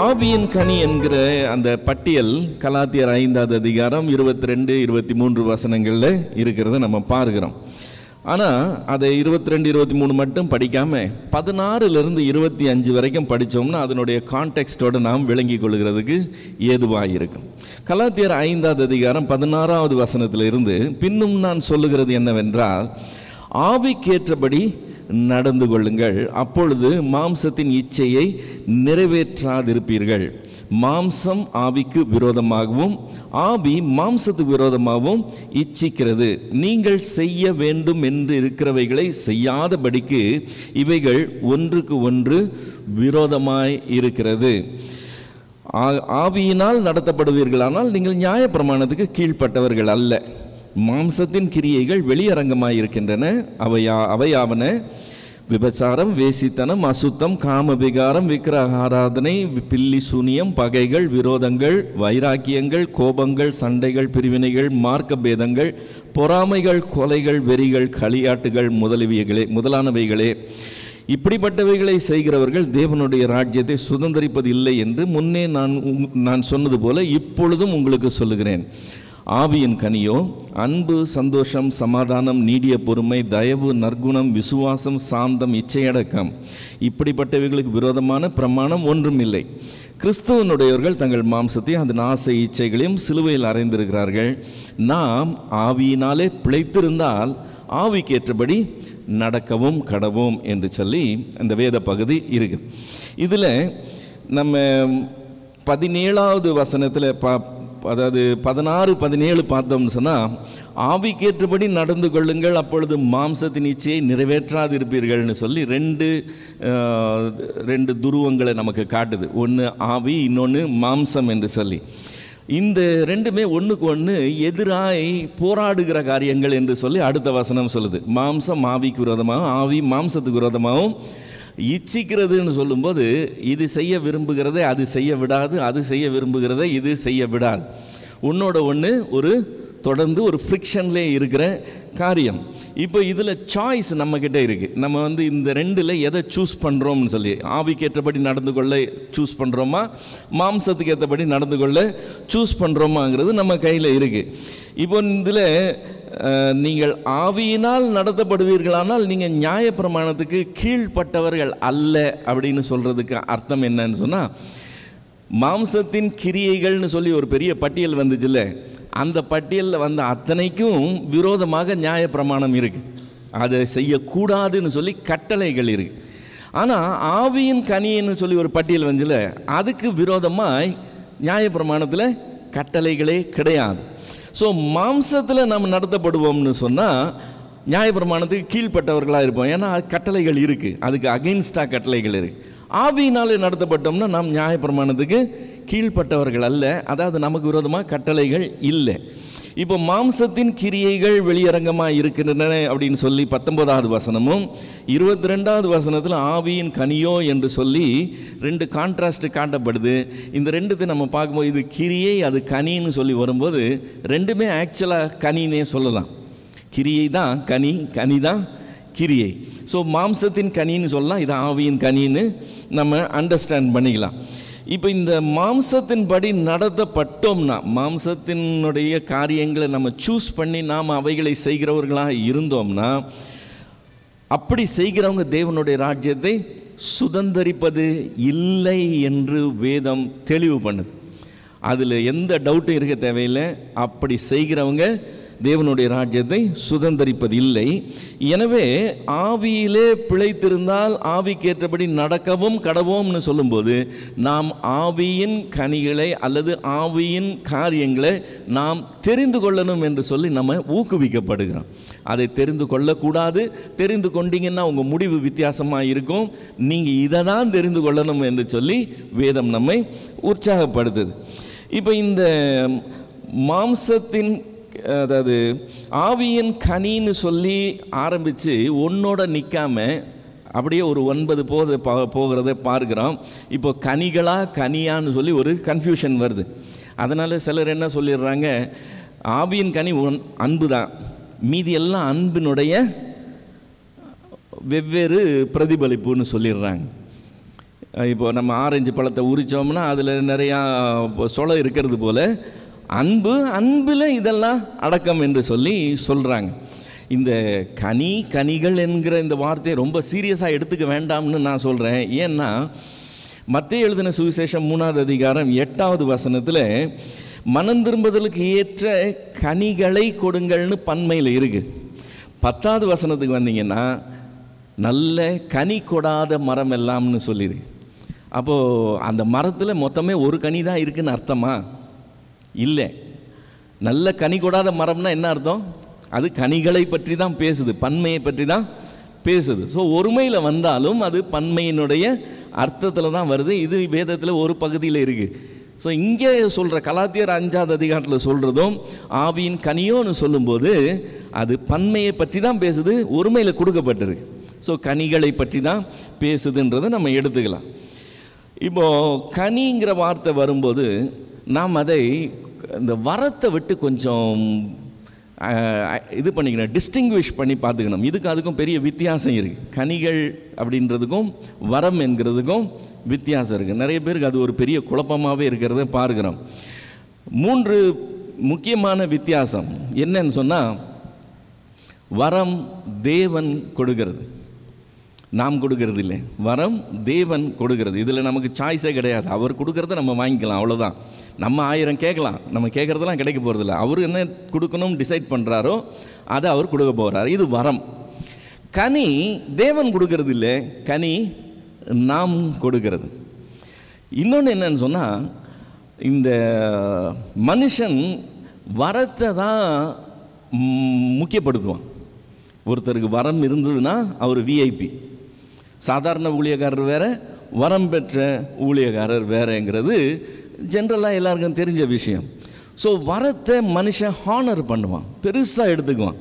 ஆவியின் கனி என்கிற அந்த பட்டியல் கலாத்தியர் 5வது அதிகாரம் 22, 23 வசனங்களில் இருக்கிறத நம்ம பார்க்கிறோம். ஆனால் அதை 22, 23 மட்டும் படிக்காமல் 16லிருந்து 25 வரைக்கும் படித்தோம்னா அதனுடைய கான்டெக்ஸ்டோடு நாம் விளங்கி கொள்கிறதுக்கு ஏதுவாக இருக்கும். கலாத்தியர் 5வது அதிகாரம் 16வது வசனத்திலிருந்து பின்னும் நான் சொல்லுகிறது என்னவென்றால், ஆவிக்கேற்றபடி நடந்து கொள்ளுங்கள், அப்பொழுது மாம்சத்தின் இச்சையை நிறைவேற்றாதிருப்பீர்கள். மாம்சம் ஆவிக்கு விரோதமாகவும் ஆவி மாம்சத்துக்கு விரோதமாகவும் இச்சிக்கிறது. நீங்கள் செய்ய வேண்டும் என்று இருக்கிறவைகளை செய்யாதபடிக்கு இவைகள் ஒன்றுக்கு ஒன்று விரோதமாய் இருக்கிறது. ஆவியினால் நடத்தப்படுவீர்களானால் நீங்கள் நியாயப்பிரமாணத்துக்கு கீழ்ப்பட்டவர்கள் அல்ல. மாம்சத்தின் கிரியைகள் வெளியரங்கமாய் இருக்கின்றன. அவையாவன விபச்சாரம், வேசித்தனம், அசுத்தம், காமவிகாரம், விக்கிரக ஆராதனை, பில்லி சூனியம், பகைகள், விரோதங்கள், வைராக்கியங்கள், கோபங்கள், சண்டைகள், பிரிவினைகள், மார்க்க பேதங்கள், பொறாமைகள், கொலைகள், வெறிகள், களியாட்டுகள் முதலானவைகளே. இப்படிப்பட்டவைகளை செய்கிறவர்கள் தேவனுடைய ராஜ்யத்தை சுதந்தரிப்பது இல்லை என்று முன்னே நான் சொன்னது போல இப்பொழுதும் உங்களுக்கு சொல்லுகிறேன். ஆவியின் கனியோ அன்பு, சந்தோஷம், சமாதானம், நீடிய பொறுமை, தயவு, நற்குணம், விசுவாசம், சாந்தம், இச்சையடக்கம். இப்படிப்பட்டவைகளுக்கு விரோதமான பிரமாணம் ஒன்றும் இல்லை. கிறிஸ்துவனுடையவர்கள் தங்கள் மாம்சத்தையும் அதன் ஆசை இச்சைகளையும் சிலுவையில் அறைந்திருக்கிறார்கள். நாம் ஆவியினாலே பிழைத்திருந்தால் ஆவிக்கேற்றபடி நடக்கவும் கடவும் என்று சொல்லி அந்த வேத பகுதி இருக்கு. இதில் நம்ம 17வது வசனத்தில் அதாவது 16, 17 பார்த்தோம்னு சொன்னால், ஆவிக்கேற்றபடி நடந்து கொள்ளுங்கள், அப்பொழுது மாம்சத்தின் இச்சையை நிறைவேற்றாதிருப்பீர்கள்னு சொல்லி ரெண்டு துருவங்களை நமக்கு காட்டுது. ஒன்று ஆவி, இன்னொன்று மாம்சம் என்று சொல்லி. இந்த ரெண்டுமே ஒன்றுக்கு ஒன்று எதிராய் போராடுகிற காரியங்கள் என்று சொல்லி அடுத்த வசனம் சொல்லுது. மாம்சம் ஆவிக்கு விரோதமாகவும் ஆவி மாம்சத்துக்கு விரோதமாகவும் இச்சிக்கிறதுன்னு சொல்லும்போது, இது செய்ய விரும்புகிறதை அது செய்ய விடாது, அது செய்ய விரும்புகிறதை இது செய்ய விடாது. ஒன்றோட ஒன்று தொடர்ந்து ஒரு ஃப்ரிக்ஷன்லேயே இருக்கிற காரியம். இப்போ இதில் சாய்ஸ் நம்மக்கிட்ட இருக்குது. நம்ம இந்த ரெண்டில் எதை சூஸ் பண்ணுறோம்னு சொல்லி, ஆவிக்கு ஏற்றபடி நடந்து கொள்ள சூஸ் பண்ணுறோமா, மாம்சத்துக்கு ஏற்றபடி நடந்து கொள்ள சூஸ் பண்ணுறோமாங்கிறது நம்ம கையில் இருக்குது. இப்போ இதில் நீங்கள் ஆவியினால் நடத்தப்படுவீர்களானால் நீங்கள் நியாயப்பிரமாணத்துக்கு கீழ்ப்பட்டவர்கள் அல்ல அப்படின்னு சொல்கிறதுக்கு அர்த்தம் என்னன்னு சொன்னால், மாம்சத்தின் கிரியைகள்னு சொல்லி ஒரு பெரிய பட்டியல் வந்துச்சுல்ல, அந்த பட்டியலில் வந்த அத்தனைக்கும் விரோதமாக நியாயப்பிரமாணம் இருக்குது. அதை செய்யக்கூடாதுன்னு சொல்லி கட்டளைகள் இருக்குது. ஆனால் ஆவியின் கனின்னு சொல்லி ஒரு பட்டியல் வந்துச்சுல, அதுக்கு விரோதமாக நியாயப்பிரமாணத்தில் கட்டளைகளே கிடையாது. ஸோ மாம்சத்தில் நம்ம நடத்தப்படுவோம்னு சொன்னால் நியாயப்பிரமாணத்துக்கு கீழ்ப்பட்டவர்களாக இருப்போம். ஏன்னா கட்டளைகள் இருக்குது, அதுக்கு அகெயின்ஸ்டாக கட்டளைகள் இருக்குது. ஆவியினாலே நடத்தப்பட்டோம்னா நாம் நியாயப்பிரமாணத்துக்கு கீழ்ப்பட்டவர்கள் அல்ல, அதாவது நமக்கு விரோதமாக கட்டளைகள் இல்லை. இப்போ மாம்சத்தின் கிரியைகள் வெளியரங்கமாக இருக்கின்றன அப்படின்னு சொல்லி 19வது வசனமும் 22வது வசனத்தில் ஆவியின் கனியோ என்று சொல்லி ரெண்டு கான்ட்ராஸ்ட் காட்டப்படுது. இந்த ரெண்டுத்தை நம்ம பார்க்கும்போது இது கிரியை, அது கனின்னு சொல்லி வரும்போது ரெண்டுமே ஆக்சுவலாக கனின்னே சொல்லலாம். கிரியை தான் கனி, கனி தான் கிரியை. ஸோ மாம்சத்தின் கனின்னு சொல்லலாம், இது ஆவியின் கனின்னு நம்ம அண்டர்ஸ்டாண்ட் பண்ணிக்கலாம். இப்போ இந்த மாம்சத்தின்படி நடத்தப்பட்டோம்னா, மாம்சத்தினுடைய காரியங்களை நம்ம சூஸ் பண்ணி நாம் அவைகளை செய்கிறவர்களாக இருந்தோம்னா, அப்படி செய்கிறவங்க தேவனுடைய ராஜ்யத்தை சுதந்தரிப்பது இல்லை என்று வேதம் தெளிவு பண்ணுது. அதில் எந்த டவுட்டும் இருக்க தேவையில்லை. அப்படி செய்கிறவங்க தேவனுடைய ராஜ்யத்தை சுதந்தரிப்பது இல்லை. எனவே ஆவியிலே பிழைத்திருந்தால் ஆவிக்கேற்றபடி நடக்கவும் கடவோம்னு சொல்லும்போது, நாம் ஆவியின் கனிகளை அல்லது ஆவியின் காரியங்களை நாம் தெரிந்து கொள்ளணும் என்று சொல்லி நம்ம ஊக்குவிக்கப்படுகிறோம். அதை தெரிந்து கொள்ளக்கூடாது. தெரிந்து கொண்டீங்கன்னா உங்கள் முடிவு வித்தியாசமாக இருக்கும். நீங்கள் இதை தான் தெரிந்து கொள்ளணும் என்று சொல்லி வேதம் நம்மை உற்சாகப்படுத்துது. இப்போ இந்த மாம்சத்தின், அதாவது ஆவியின் கனின்னு சொல்லி ஆரம்பித்து ஒன்னோட நிற்காம அப்படியே ஒரு 9 போகிறத பார்க்குறோம். இப்போ கனிகளா கனியான்னு சொல்லி ஒரு கன்ஃபியூஷன் வருது. அதனால் சிலர் என்ன சொல்லிடுறாங்க, ஆவியின் கனி அன்பு தான், மீதி எல்லாம் அன்பினுடைய வெவ்வேறு பிரதிபலிப்புன்னு சொல்லிடுறாங்க. இப்போ நம்ம ஆரஞ்சு பழத்தை உரித்தோம்னா அதில் நிறையா சொலை இருக்கிறது போல் அன்பில் இதெல்லாம் அடக்கம் என்று சொல்கிறாங்க. இந்த கனிகள் என்கிற இந்த வார்த்தையை ரொம்ப சீரியஸாக எடுத்துக்க வேண்டாம்னு நான் சொல்கிறேன். ஏன்னா மத்தேயு எழுதின சுவிசேஷம் 3வது அதிகாரம் 8வது வசனத்தில் மனம் திரும்புதலுக்கு ஏற்ற கனிகளை கொடுங்கள்னு பன்மையில் இருக்குது. 10வது வசனத்துக்கு வந்தீங்கன்னா நல்ல கனி கொடாத மரம் எல்லாம்னு சொல்லியிருக்கு. அப்போது அந்த மரத்தில் மொத்தமே ஒரு கனி தான் இருக்குதுன்னு அர்த்தமா? இல்லை. நல்ல கனி கொடாத மரம்னா என்ன அர்த்தம்? அது கனிகளை பற்றி தான் பேசுது, பன்மையை பற்றி தான் பேசுது. ஸோ ஒருமையில் வந்தாலும் அது பன்மையினுடைய அர்த்தத்தில் தான் வருது. இது வேதத்தில் ஒரு பகுதியில் இருக்குது. ஸோ இங்கே சொல்கிற கலாத்தியர் 5வது அதிகாரத்தில் சொல்கிறதும் ஆவியின் கனியோன்னு சொல்லும்போது அது பன்மையை பற்றி தான் பேசுது, ஒருமையில் கொடுக்கப்பட்டிருக்கு. ஸோ கனிகளை பற்றி தான் பேசுதுன்றதை நம்ம எடுத்துக்கலாம். இப்போது கனிங்கிற வார்த்தை வரும்போது நாம் அதை இந்த வரத்தை விட்டு கொஞ்சம் இது பண்ணிக்கணும், டிஸ்டிங்விஷ் பண்ணி பார்த்துக்கணும். அதுக்கும் பெரிய வித்தியாசம் இருக்குது. கனிகள் அப்படின்றதுக்கும் வரம் என்கிறதுக்கும் வித்தியாசம் இருக்குது. நிறைய பேருக்கு அது ஒரு பெரிய குழப்பமாகவே இருக்கிறத பார்க்குறோம். 3 முக்கியமான வித்தியாசம் என்னன்னு சொன்னால், வரம் தேவன் கொடுக்கிறது, நாம் கொடுக்கறது இல்லை. வரம் தேவன் கொடுக்கிறது. இதில் நமக்கு சாய்ஸே கிடையாது. அவர் கொடுக்கறத நம்ம வாங்கிக்கலாம், அவ்வளோதான். நம்ம 1000 கேட்கலாம், நம்ம கேட்குறதெல்லாம் கிடைக்க போகிறதில்ல. அவர் என்ன கொடுக்கணும்னு டிசைட் பண்ணுறாரோ அதை அவர் கொடுக்க போகிறார். இது வரம். கனி தேவன் கொடுக்கறது இல்லை, கனி நாம் கொடுக்கிறது. இன்னொன்று என்னன்னு சொன்னால், இந்த மனுஷன் வரத்தை தான் முக்கியப்படுத்துவான். ஒருத்தருக்கு வரம் இருந்ததுன்னா அவர் விஐபி. சாதாரண ஊழியக்காரர் வேறு, வரம் பெற்ற ஊழியக்காரர் வேறங்கிறது ஜென்ரலாக எல்லாருக்கும் தெரிஞ்ச விஷயம். ஸோ வரத்தை மனுஷன் ஹானர் பண்ணுவான், பெருசாக எடுத்துக்குவான்.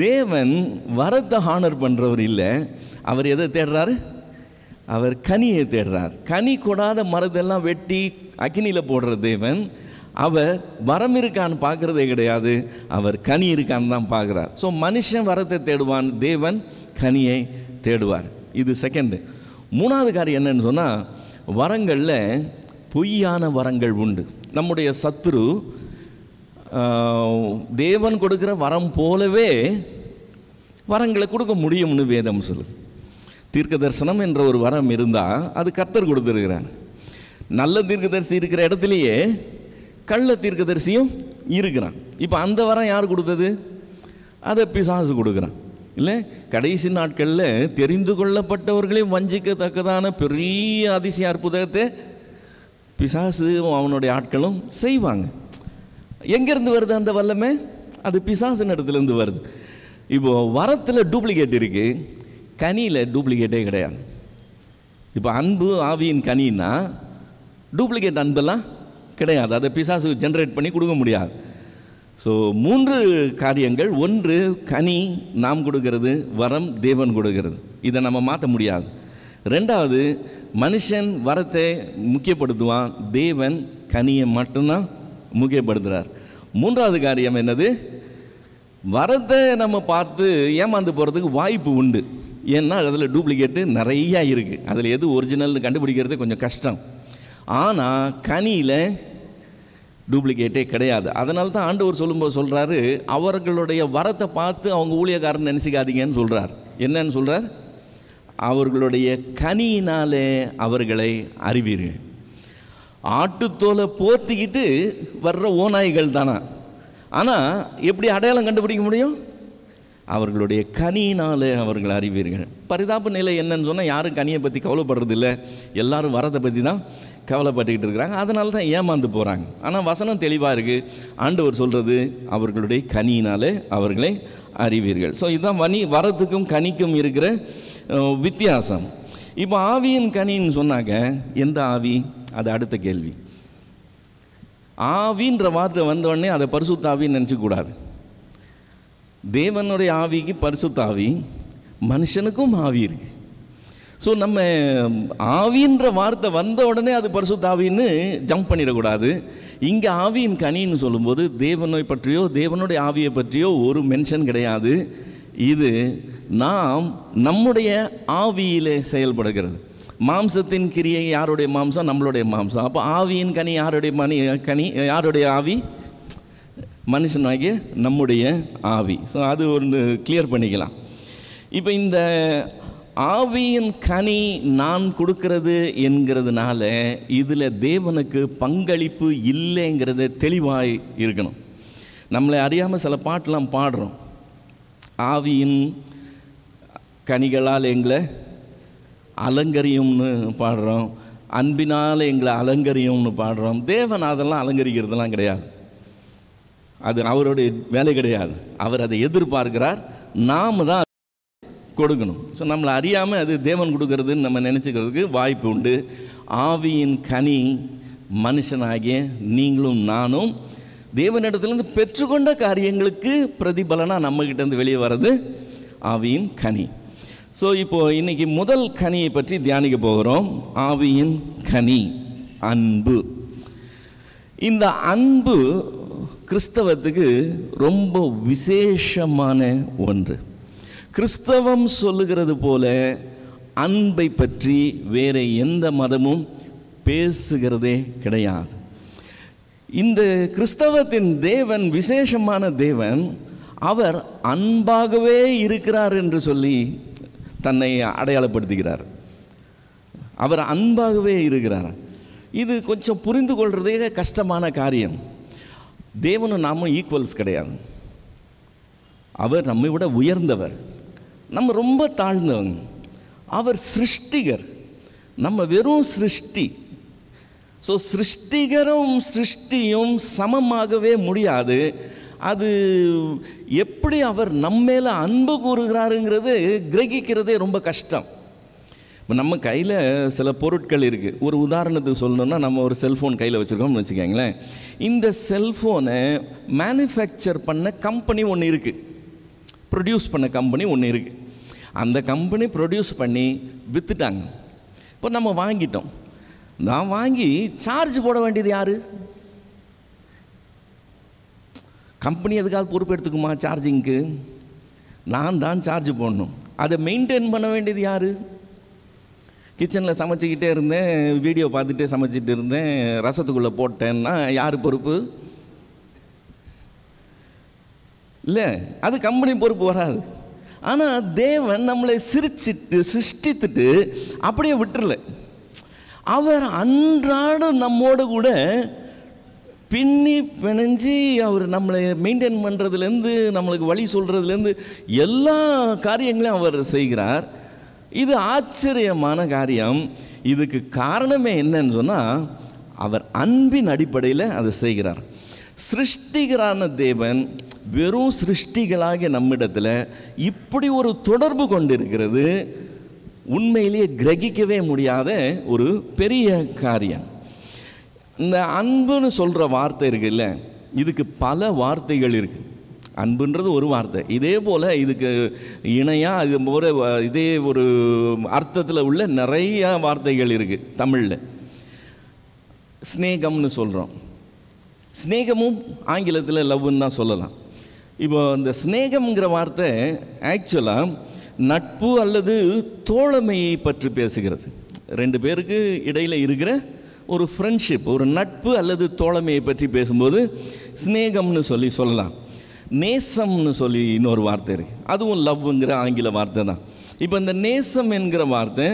தேவன் வரத்தை ஹானர் பண்ணுறவர் இல்லை. அவர் எதை தேடுறாரு? அவர் கனியை தேடுறார். கனி கொடாத மரத்தெல்லாம் வெட்டி அக்கினியில் போடுற தேவன் அவர் வரம் இருக்கான்னு பார்க்குறதே கிடையாது, அவர் கனி இருக்கான்னு தான் பார்க்குறார். ஸோ மனுஷன் வரத்தை தேடுவான், தேவன் கனியை தேடுவார். இது செகண்டு. 3வது காரியம் என்னன்னு சொன்னால், வரங்களில் பொய்யான வரங்கள் உண்டு. நம்முடைய சத்துரு தேவன் கொடுக்குற வரம் போலவே வரங்களை கொடுக்க முடியும்னு வேதம் சொல்லுது. தீர்க்க தரிசனம் என்ற ஒரு வரம் இருந்தால் அது கர்த்தர் கொடுத்துருக்கிறார். நல்ல தீர்க்கதரிசி இருக்கிற இடத்துலையே கள்ள தீர்க்கதரிசியும் இருக்கிறான். இப்போ அந்த வரம் யார் கொடுத்தது? அதை பிசாசு கொடுக்குறான் இல்லை? கடைசி நாட்களில் தெரிந்து கொள்ளப்பட்டவர்களையும் வஞ்சிக்கத்தக்கதான பெரிய அதிசய அற்புதத்தை பிசாசு அவனுடைய ஆட்களும் செய்வாங்க. எங்கேருந்து வருது அந்த வல்லமை? அது பிசாசின் இடத்துலேருந்து வருது. இப்போது வரத்தில் டூப்ளிகேட் இருக்குது, கனியில் டூப்ளிகேட்டே கிடையாது. இப்போ அன்பு ஆவியின் கனின்னா டூப்ளிகேட் அன்பெல்லாம் கிடையாது, அதை பிசாசு ஜென்ரேட் பண்ணி கொடுக்க முடியாது. ஸோ 3 காரியங்கள். 1 கனி நாம் கொடுக்கிறது, வரம் தேவன் கொடுக்கிறது. இதை நம்ம மாற்ற முடியாது. 2வது மனுஷன் வரத்தை முக்கியப்படுத்துவான், தேவன் கனியை மட்டும்தான் முக்கியப்படுத்துகிறார். 3வது காரியம் என்னது? வரத்தை நம்ம பார்த்து ஏமாந்து போகிறதுக்கு வாய்ப்பு உண்டு. ஏன்னா அதில் டூப்ளிகேட்டு நிறையா இருக்குது. அதில் எது ஒரிஜினல்னு கண்டுபிடிக்கிறது கொஞ்சம் கஷ்டம். ஆனால் கனியில் டூப்ளிகேட்டே கிடையாது. அதனால தான் ஆண்டவர் சொல்லும்போது சொல்கிறாரு, அவர்களுடைய வரத்தை பார்த்து அவங்க ஊழியக்காரன் நினச்சிக்காதீங்கன்னு சொல்கிறார். என்னன்னு சொல்கிறார்? அவர்களுடைய கனியினாலே அவர்களை அறிவீர்கள். ஆட்டுத்தோலை போர்த்திக்கிட்டு வர்ற ஓநாய்கள் தானா? ஆனால் எப்படி அடையாளம் கண்டுபிடிக்க முடியும்? அவர்களுடைய கனியினாலே அவர்கள் அறிவீர்கள். பரிதாப நிலை என்னன்னு சொன்னால், யாரும் கனியை பற்றி கவலைப்படுறதில்லை, எல்லாரும் வரதை பற்றி தான் கவலைப்பட்டுக்கிட்டு இருக்கிறாங்க. அதனால தான் ஏமாந்து போகிறாங்க. ஆனால் வசனம் தெளிவாக இருக்குது. ஆண்டவர் சொல்கிறது, அவர்களுடைய கனியினாலே அவர்களை அறிவீர்கள். ஸோ இதுதான் வரத்துக்கும் கனிக்கும் இருக்கிற வித்தியாசம். இப்போ ஆவியின் கனின்னு சொன்னாங்க, எந்த ஆவி? அது அடுத்த கேள்வி. ஆவின்ற வார்த்தை வந்தோடனே அதை பரிசுத்த ஆவின்னு நினச்சிக்கூடாது. தேவனுடைய ஆவிக்கு பரிசுத்த ஆவி, மனுஷனுக்கும் ஆவி இருக்கு. ஸோ நம்ம ஆவின்ற வார்த்தை வந்த உடனே அது பரிசுத்த ஆவின்னு ஜம்ப் பண்ணிடக்கூடாது. இங்கே ஆவியின் கனின்னு சொல்லும்போது தேவனை பற்றியோ தேவனுடைய ஆவியை பற்றியோ ஒரு மென்ஷன் கிடையாது. இது நாம் நம்முடைய ஆவியிலே செயல்படுகிறது. மாம்சத்தின் கிரியை யாருடைய மாம்சம்? நம்மளுடைய மாம்சம். அப்போ ஆவியின் கனி யாருடைய கனி? யாருடைய ஆவி? மனுஷனாகிய நம்முடைய ஆவி. ஸோ அது ஒன்று கிளியர் பண்ணிக்கலாம். இப்போ இந்த ஆவியின் கனி நான் கொடுக்கறது என்கிறதுனால இதில் தேவனுக்கு பங்களிப்பு இல்லைங்கிறது தெளிவாக இருக்கணும். நம்மளை அறியாமல் சில பாட்டெலாம் பாடுறோம். ஆவியின் கனிகளால் எங்களை அலங்கரியும்னு பாடுறோம், அன்பினால் எங்களை அலங்கரியும்னு பாடுறோம். தேவன் அதெல்லாம் அலங்கரிக்கிறதுலாம் கிடையாது. அது அவருடைய வேலை கிடையாது. அவர் அதை எதிர்பார்க்கிறார், நாம் தான் கொடுக்கணும். ஸோ நம்மளை அறியாமல் அது தேவன் கொடுக்கறதுன்னு நம்ம நினச்சிக்கிறதுக்கு வாய்ப்பு உண்டு. ஆவியின் கனி மனுஷனாகிய நீங்களும் நானும் தேவனிடத்துலேருந்து பெற்றுக்கொண்ட காரியங்களுக்கு பிரதிபலனாக நம்மக்கிட்டேருந்து வெளியே வர்றது ஆவியின் கனி. ஸோ இப்போது இன்றைக்கி முதல் கனியை பற்றி தியானிக்க போகிறோம். ஆவியின் கனி அன்பு. இந்த அன்பு கிறிஸ்தவத்துக்கு ரொம்ப விசேஷமான ஒன்று. கிறிஸ்தவம் சொல்லுகிறது போல அன்பை பற்றி வேறு எந்த மதமும் பேசுகிறதே கிடையாது. இந்த கிறிஸ்தவத்தின் தேவன் விசேஷமான தேவன். அவர் அன்பாகவே இருக்கிறார் என்று சொல்லி தன்னை அடையாளப்படுத்துகிறார். அவர் அன்பாகவே இருக்கிறார். இது கொஞ்சம் புரிந்து கொள்றதே கஷ்டமான காரியம். தேவனும் நாமும் ஈக்குவல்ஸ் கிடையாது. அவர் நம்மை விட உயர்ந்தவர், நம்ம ரொம்ப தாழ்ந்தவங்க. அவர் சிருஷ்டிகர், நம்ம வெறும் சிருஷ்டி. ஸோ சிருஷ்டிகரும் சிருஷ்டியும் சமமாகவே முடியாது. அது எப்படி அவர் நம்ம மேலே அன்பு கூறுகிறாருங்கிறது கிரகிக்கிறதே ரொம்ப கஷ்டம். இப்போ நம்ம கையில் சில பொருட்கள் இருக்குது. ஒரு உதாரணத்துக்கு சொல்லணுன்னா, நம்ம ஒரு செல்ஃபோன் கையில் வச்சுருக்கோம்னு வச்சுக்கோங்களேன். இந்த செல்ஃபோனை மேனுஃபேக்சர் பண்ண கம்பெனி ஒன்று இருக்குது, ப்ரொடியூஸ் பண்ண கம்பெனி ஒன்று இருக்குது. அந்த கம்பெனி ப்ரொடியூஸ் பண்ணி விற்றுட்டாங்க. இப்போ நம்ம வாங்கிட்டோம். நான் வாங்கி சார்ஜ் போட வேண்டியது யார்? கம்பெனி எதுக்காக பொறுப்பு எடுத்துக்குமா சார்ஜிங்க்கு? நான் தான் சார்ஜ் போடணும். அதை மெயின்டைன் பண்ண வேண்டியது யார்? கிச்சனில் சமைச்சிக்கிட்டே இருந்தேன், வீடியோ பார்த்துட்டே சமைச்சிட்டு இருந்தேன், ரசத்துக்குள்ளே போட்டேன்னா யார் பொறுப்பு? இல்லை, அது கம்பெனி பொறுப்பு வராது. ஆனால் தேவன் நம்மளை சிருஷ்டித்துட்டு அப்படியே விட்டுறல. அவர் அன்றாடம் நம்மோடு கூட பின்னி பிணைஞ்சி அவர் நம்மளை மெயின்டைன் பண்ணுறதுலேருந்து, நம்மளுக்கு வழி சொல்கிறதுலேருந்து எல்லா காரியங்களையும் அவர் செய்கிறார். இது ஆச்சரியமான காரியம். இதுக்கு காரணமே என்னன்னு சொன்னால், அவர் அன்பின் அடிப்படையில் அதை செய்கிறார். சிருஷ்டிகரான தேவன் வெறும் சிருஷ்டிகளாகிய நம்மிடத்தில் இப்படி ஒரு தொடர்பு கொண்டிருக்கிறது உண்மையிலேயே கிரகிக்கவே முடியாத ஒரு பெரிய காரியம். இந்த அன்புன்னு சொல்கிற வார்த்தை இருக்குல்ல, இதுக்கு பல வார்த்தைகள் இருக்குது. அன்புன்றது ஒரு வார்த்தை. இதே போல் இதுக்கு இணையாக இது ஒரு இதே ஒரு அர்த்தத்தில் உள்ள நிறைய வார்த்தைகள் இருக்குது தமிழில். ஸ்நேகம்னு சொல்கிறோம். ஸ்நேகமும் ஆங்கிலத்தில் லவ்வுன்னு தான் சொல்லலாம். இப்போ இந்த ஸ்நேகம்ங்கிற வார்த்தை ஆக்சுவலாக நட்பு அல்லது தோழமையை பற்றி பேசுகிறது. ரெண்டு பேருக்கு இடையில் இருக்கிற ஒரு ஃப்ரெண்ட்ஷிப், ஒரு நட்பு அல்லது தோழமையை பற்றி பேசும்போது ஸ்நேகம்னு சொல்லலாம். நேசம்னு சொல்லி இன்னொரு வார்த்தை இருக்குது, அதுவும் லவ்ங்கிற ஆங்கில வார்த்தை தான். இப்போ இந்த நேசம் என்கிற வார்த்தை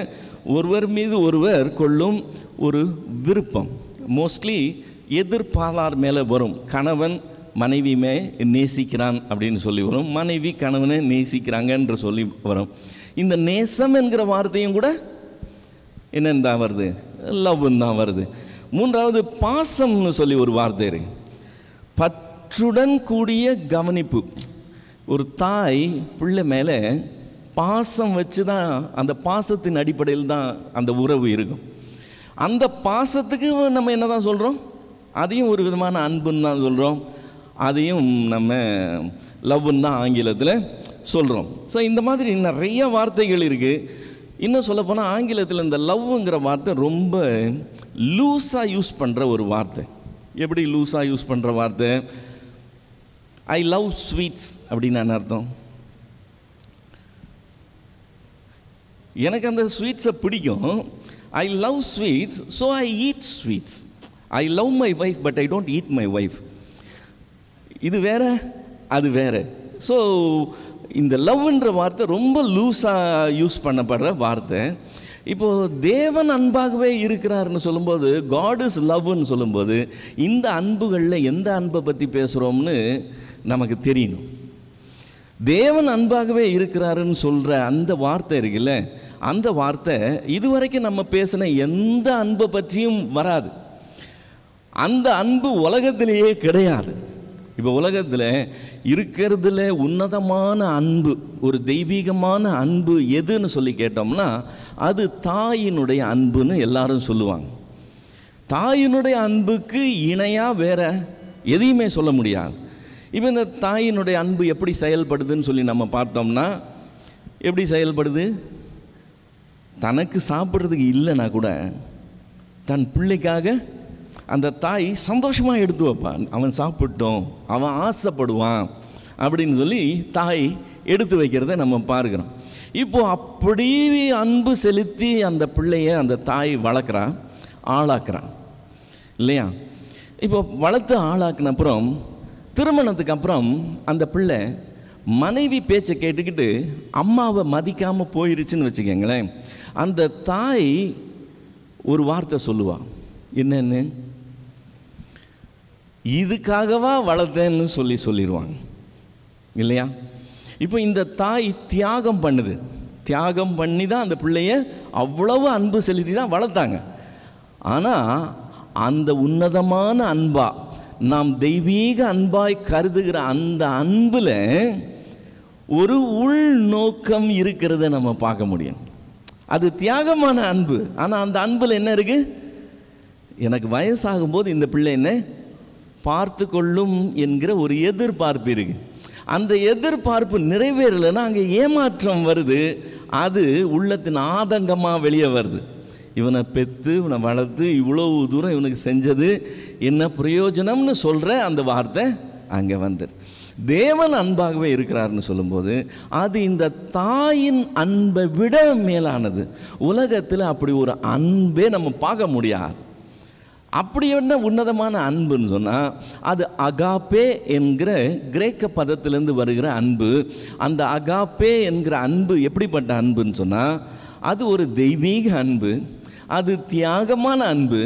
ஒருவர் மீது ஒருவர் கொள்ளும் ஒரு விருப்பம். மோஸ்ட்லி எதிர்பாலார் மேலே வரும். கணவன் மனைவியுமே நேசிக்கிறான் அப்படின்னு சொல்லி வரும், மனைவி கணவனை நேசிக்கிறாங்கன்ற சொல்லி வரும். இந்த நேசம் என்கிற வார்த்தையும் கூட என்னென்னு தான் வருது, லவ்னு தான் வருது. மூன்றாவது பாசம்னு சொல்லி ஒரு வார்த்தை இருக்கு, பற்றுடன் கூடிய கவனிப்பு. ஒரு தாய் பிள்ளை மேலே பாசம் வச்சு தான், அந்த பாசத்தின் அடிப்படையில் தான் அந்த உறவு இருக்கும். அந்த பாசத்துக்கு நம்ம என்ன தான் சொல்கிறோம், அதையும் ஒரு விதமான அன்புன்னு தான் சொல்கிறோம், அதையும் நம்ம லவ்னு தான் ஆங்கிலத்தில் சொல்கிறோம். ஸோ இந்த மாதிரி நிறைய வார்த்தைகள் இருக்குது. இன்னும் சொல்லப்போனால் ஆங்கிலத்தில் இந்த லவ்ங்கிற வார்த்தை ரொம்ப லூஸாக யூஸ் பண்ணுற ஒரு வார்த்தை. எப்படி லூஸாக யூஸ் பண்ணுற வார்த்தை? ஐ லவ் ஸ்வீட்ஸ் அப்படின்னு என்ன அர்த்தம்? எனக்கு அந்த ஸ்வீட்ஸை பிடிக்கும், I love sweets, so I eat sweets. I love my wife but I don't eat my wife. இது வேற, அது வேற. ஸோ இந்த லவ்ன்ற வார்த்தை ரொம்ப லூஸாக யூஸ் பண்ணப்படுற வார்த்தை. இப்போது தேவன் அன்பாகவே இருக்கிறார்னு சொல்லும்போது, காட் இஸ் லவ்னு சொல்லும்போது, இந்த அன்புகளில் எந்த அன்பை பற்றி பேசுகிறோம்னு நமக்கு தெரியணும். தேவன் அன்பாகவே இருக்கிறாருன்னு சொல்கிற அந்த வார்த்தை இருக்குல்ல, அந்த வார்த்தை இதுவரைக்கும் நம்ம பேசின எந்த அன்பை பற்றியும் வராது. அந்த அன்பு உலகத்திலேயே கிடையாது. இப்போ உலகத்தில் இருக்கிறதுல உன்னதமான அன்பு, ஒரு தெய்வீகமான அன்பு எதுன்னு சொல்லி கேட்டோம்னா அது தாயினுடைய அன்புன்னு எல்லாரும் சொல்லுவாங்க. தாயினுடைய அன்புக்கு இணையாக வேற எதையுமே சொல்ல முடியாது. இப்போ இந்த தாயினுடைய அன்பு எப்படி செயல்படுதுன்னு சொல்லி நம்ம பார்த்தோம்னா, எப்படி செயல்படுது? தனக்கு சாப்பிட்றதுக்கு இல்லைன்னா கூட தன் பிள்ளைக்காக அந்த தாய் சந்தோஷமாக எடுத்து வைப்பான். அவன் சாப்பிட்டோம், அவன் ஆசைப்படுவான் அப்படின்னு சொல்லி தாய் எடுத்து வைக்கிறத நம்ம பார்க்குறோம். இப்போது அப்படி அன்பு செலுத்தி அந்த பிள்ளைய அந்த தாய் வளர்க்குறான், ஆளாக்குறான் இல்லையா? இப்போ வளர்த்து ஆளாக்குன அப்புறம், திருமணத்துக்கு அப்புறம் அந்த பிள்ளை மனைவி பேச்சை கேட்டுக்கிட்டு அம்மாவை மதிக்காமல் போயிருச்சுன்னு வச்சுக்கோங்களேன். அந்த தாய் ஒரு வார்த்தை சொல்லுவாள், என்னன்னு, இதுக்காகவா வளர்த்தேன்னு சொல்லிடுவாங்க இல்லையா? இப்போ இந்த தாய் தியாகம் பண்ணுது. தியாகம் பண்ணி தான் அந்த பிள்ளைய அவ்வளவு அன்பு செலுத்தி தான் வளர்த்தாங்க. ஆனால் அந்த உன்னதமான அன்பா, நாம் தெய்வீக அன்பாய் கருதுகிற அந்த அன்பில் ஒரு உள்நோக்கம் இருக்கிறத நம்ம பார்க்க முடியும். அது தியாகமான அன்பு. ஆனால் அந்த அன்பில் என்ன இருக்குது? எனக்கு வயசாகும்போது இந்த பிள்ளை என்ன பார்த்து கொள்ளும் என்கிற ஒரு எதிர்பார்ப்பு இருக்கு. அந்த எதிர்பார்ப்பு நிறைவேறலைன்னா அங்கே ஏமாற்றம் வருது. அது உள்ளத்தின் ஆதங்கமாக வெளியே வருது. இவனை பெற்று இவனை வளர்த்து இவ்வளவு தூரம் இவனுக்கு செஞ்சது என்ன பிரயோஜனம்னு சொல்கிற அந்த வார்த்தை அங்கே வந்துடு. தேவன் அன்பாகவே இருக்கிறார்னு சொல்லும்போது அது இந்த தாயின் அன்பை விட மேலானது. உலகத்தில் அப்படி ஒரு அன்பே நம்ம பார்க்க முடியாது. அப்படி என்ன உன்னதமான அன்புன்னு சொன்னால் அது அகாப்பே என்கிற கிரேக்க பதத்திலேருந்து வருகிற அன்பு. அந்த அகாப்பே என்கிற அன்பு எப்படிப்பட்ட அன்புன்னு சொன்னால் அது ஒரு தெய்வீக அன்பு, அது தியாகமான அன்பு,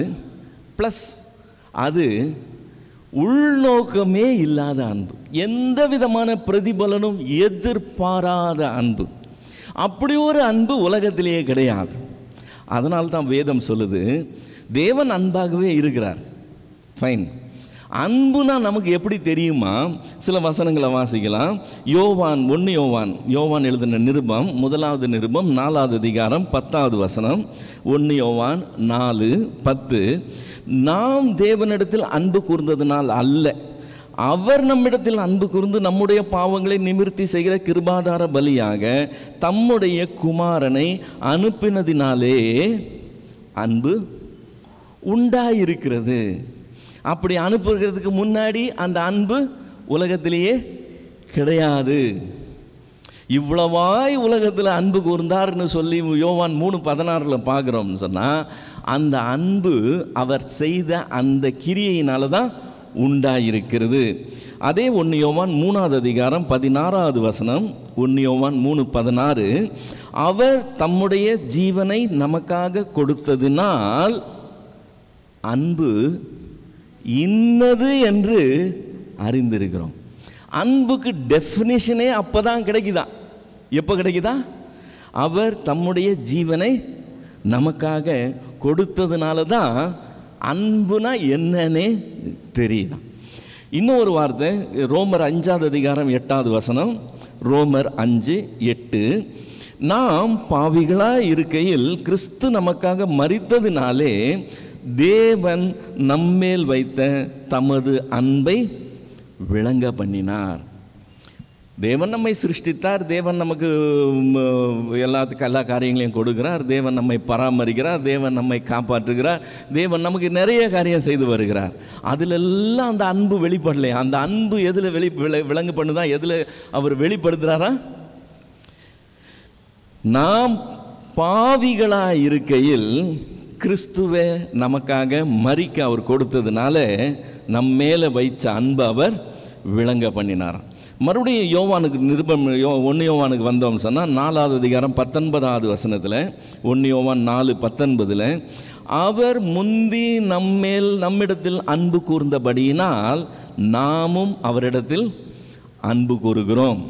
ப்ளஸ் அது உள்நோக்கமே இல்லாத அன்பு, எந்த விதமான பிரதிபலனும் எதிர்பாராத அன்பு. அப்படி ஒரு அன்பு உலகத்திலேயே கிடையாது. அதனால்தான் வேதம் சொல்லுது, தேவன் அன்பாகவே இருக்கிறார். ஃபைன். அன்புனா நமக்கு எப்படி தெரியுமா? சில வசனங்களை வாசிக்கலாம். யோவான் எழுதின நிருபம், 1வது நிருபம் 4வது அதிகாரம் 10வது வசனம். 1 யோவான் 4:10. நாம் தேவனிடத்தில் அன்பு கூர்ந்ததினால் அல்ல, அவர் நம்மிடத்தில் அன்பு கூர்ந்து நம்முடைய பாவங்களை நிமிர்த்தி செய்கிற கிருபாதார பலியாக தம்முடைய குமாரனை அனுப்பினதினாலே அன்பு உண்டாயிருக்கிறது. அப்படி அனுப்புகிறதுக்கு முன்னாடி அந்த அன்பு உலகத்திலேயே கிடையாது. இவ்வளவாய் உலகத்தில் அன்பு கூர்ந்தார்னு சொல்லி யோவான் 3:16 பார்க்குறோம்னு சொன்னால் அந்த அன்பு அவர் செய்த அந்த கிரியையினால தான் உண்டாயிருக்கிறது. அதே 1 யோவான் 3வது அதிகாரம் 16வது வசனம். 1 யோவான் 3:16. அவர் தம்முடைய ஜீவனை நமக்காக கொடுத்ததினால் அன்பு இன்னது என்று அறிந்திருக்கிறோம். அன்புக்கு டெஃபினிஷனே அப்போ தான் கிடைக்குதா? எப்போ கிடைக்குதா? அவர் தம்முடைய ஜீவனை நமக்காக கொடுத்ததுனால தான் அன்புனா என்னன்னே தெரியுதா. இன்னொரு வார்த்தை ரோமர் 5வது அதிகாரம் 8வது வசனம். ரோமர் 5:8. நாம் பாவிகளாய் இருக்கையில் கிறிஸ்து நமக்காக மரித்ததினாலே தேவன் நம்மேல் வைத்த தமது அன்பை விளங்க பண்ணினார். தேவன் நம்மை சிருஷ்டித்தார், தேவன் நமக்கு எல்லா காரியங்களையும் கொடுக்கிறார், தேவன் நம்மை பராமரிக்கிறார், தேவன் நம்மை காப்பாற்றுகிறார், தேவன் நமக்கு நிறைய காரியம் செய்து வருகிறார். அதிலெல்லாம் அந்த அன்பு வெளிப்படலையா? அந்த அன்பு எதில் விளங்க பண்ணுதா? எதில் அவர் வெளிப்படுத்துகிறாரா? நாம் பாவிகளாக இருக்கையில் கிறிஸ்துவை நமக்காக மரிக்க அவர் கொடுத்ததுனால நம்ம மேலே வைச்ச அன்பு அவர் விளங்க பண்ணினாராம். மறுபடியும் யோவானுக்கு நிருபம் 1 யோவானுக்கு வந்தோம் சொன்னால் 4வது அதிகாரம் 19வது வசனத்தில் 1 யோவான் 4:19 அவர் முந்தி நம்மிடத்தில் அன்பு கூர்ந்தபடியினால் நாமும் அவரிடத்தில் அன்பு கூறுகிறோம்.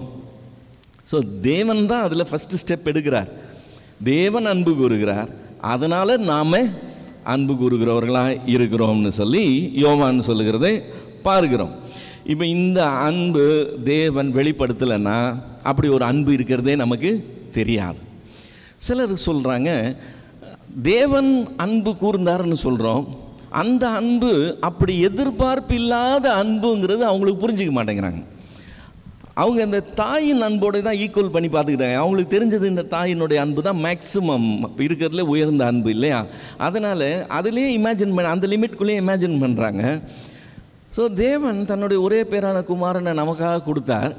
ஸோ தேவன் தான் அதில் ஃபஸ்ட்டு ஸ்டெப் எடுக்கிறார். தேவன் அன்பு கூறுகிறார், அதனால் நாம் அன்பு கூறுகிறவர்களாக இருக்கிறோம்னு சொல்லி யோவான் சொல்லுகிறதை பார்க்கிறோம். இப்போ இந்த அன்பு தேவன் வெளிப்படுத்தலைன்னா அப்படி ஒரு அன்பு இருக்கிறதே நமக்கு தெரியாது. சிலர் சொல்கிறாங்க தேவன் அன்பு கூர்ந்தாருன்னு சொல்கிறோம், அந்த அன்பு அப்படி எதிர்பார்ப்பு இல்லாத அன்புங்கிறது அவங்களுக்கு புரிஞ்சிக்க மாட்டேங்கிறாங்க. அவங்க இந்த தாயின் அன்போடு தான் ஈக்குவல் பண்ணி பார்த்துக்கிட்டாங்க. அவங்களுக்கு தெரிஞ்சது இந்த தாயினுடைய அன்பு தான் மேக்ஸிமம் இருக்கிறதுல உயர்ந்த அன்பு இல்லையா, அதனால் அதிலே இமேஜின் பண்ண அந்த லிமிட்குள்ளேயே இமேஜின் பண்ணுறாங்க. ஸோ தேவன் தன்னுடைய ஒரே பேரான குமாரனை நமக்காக கொடுத்தார்.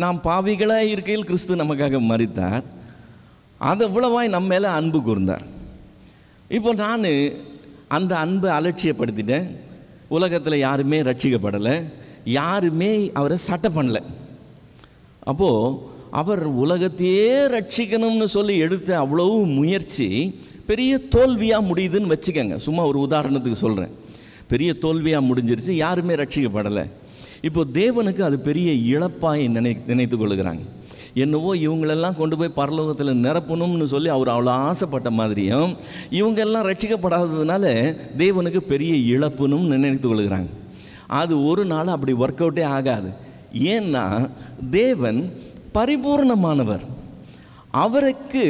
நாம் பாவிகளாக இருக்கையில் கிறிஸ்து நமக்காக மரித்தார். அது இவ்வளவாய் நம்ம மேலே அன்பு கூர்ந்தார். இப்போ நான் அந்த அன்பை அலட்சியப்படுத்திட்டேன். உலகத்தில் யாருமே ரட்சிக்கப்படலை, யாருமே அவரை சட்டை பண்ணலை. அப்போது அவர் உலகத்தையே ரட்சிக்கணும்னு சொல்லி எடுத்த அவ்வளவு முயற்சி பெரிய தோல்வியாக முடியுதுன்னு வச்சுக்கோங்க. சும்மா ஒரு உதாரணத்துக்கு சொல்கிறேன். பெரிய தோல்வியாக முடிஞ்சிருச்சு, யாருமே ரட்சிக்கப்படலை. இப்போ தேவனுக்கு அது பெரிய இழப்பாய் நினைத்து கொள்ளுகிறாங்க. என்னவோ இவங்களெல்லாம் கொண்டு போய் பரலோகத்தில் நிரப்பணும்னு சொல்லி அவர் அவ்வளோ ஆசைப்பட்ட மாதிரியும் இவங்கெல்லாம் ரட்சிக்கப்படாததுனால தேவனுக்கு பெரிய இழப்புன்னு நினைத்து கொள்ளுகிறாங்க. அது ஒரு நாள் அப்படி ஒர்க் அவுட்டே ஆகாது. ஏன்னா தேவன் பரிபூர்ணமானவர். அவருக்கு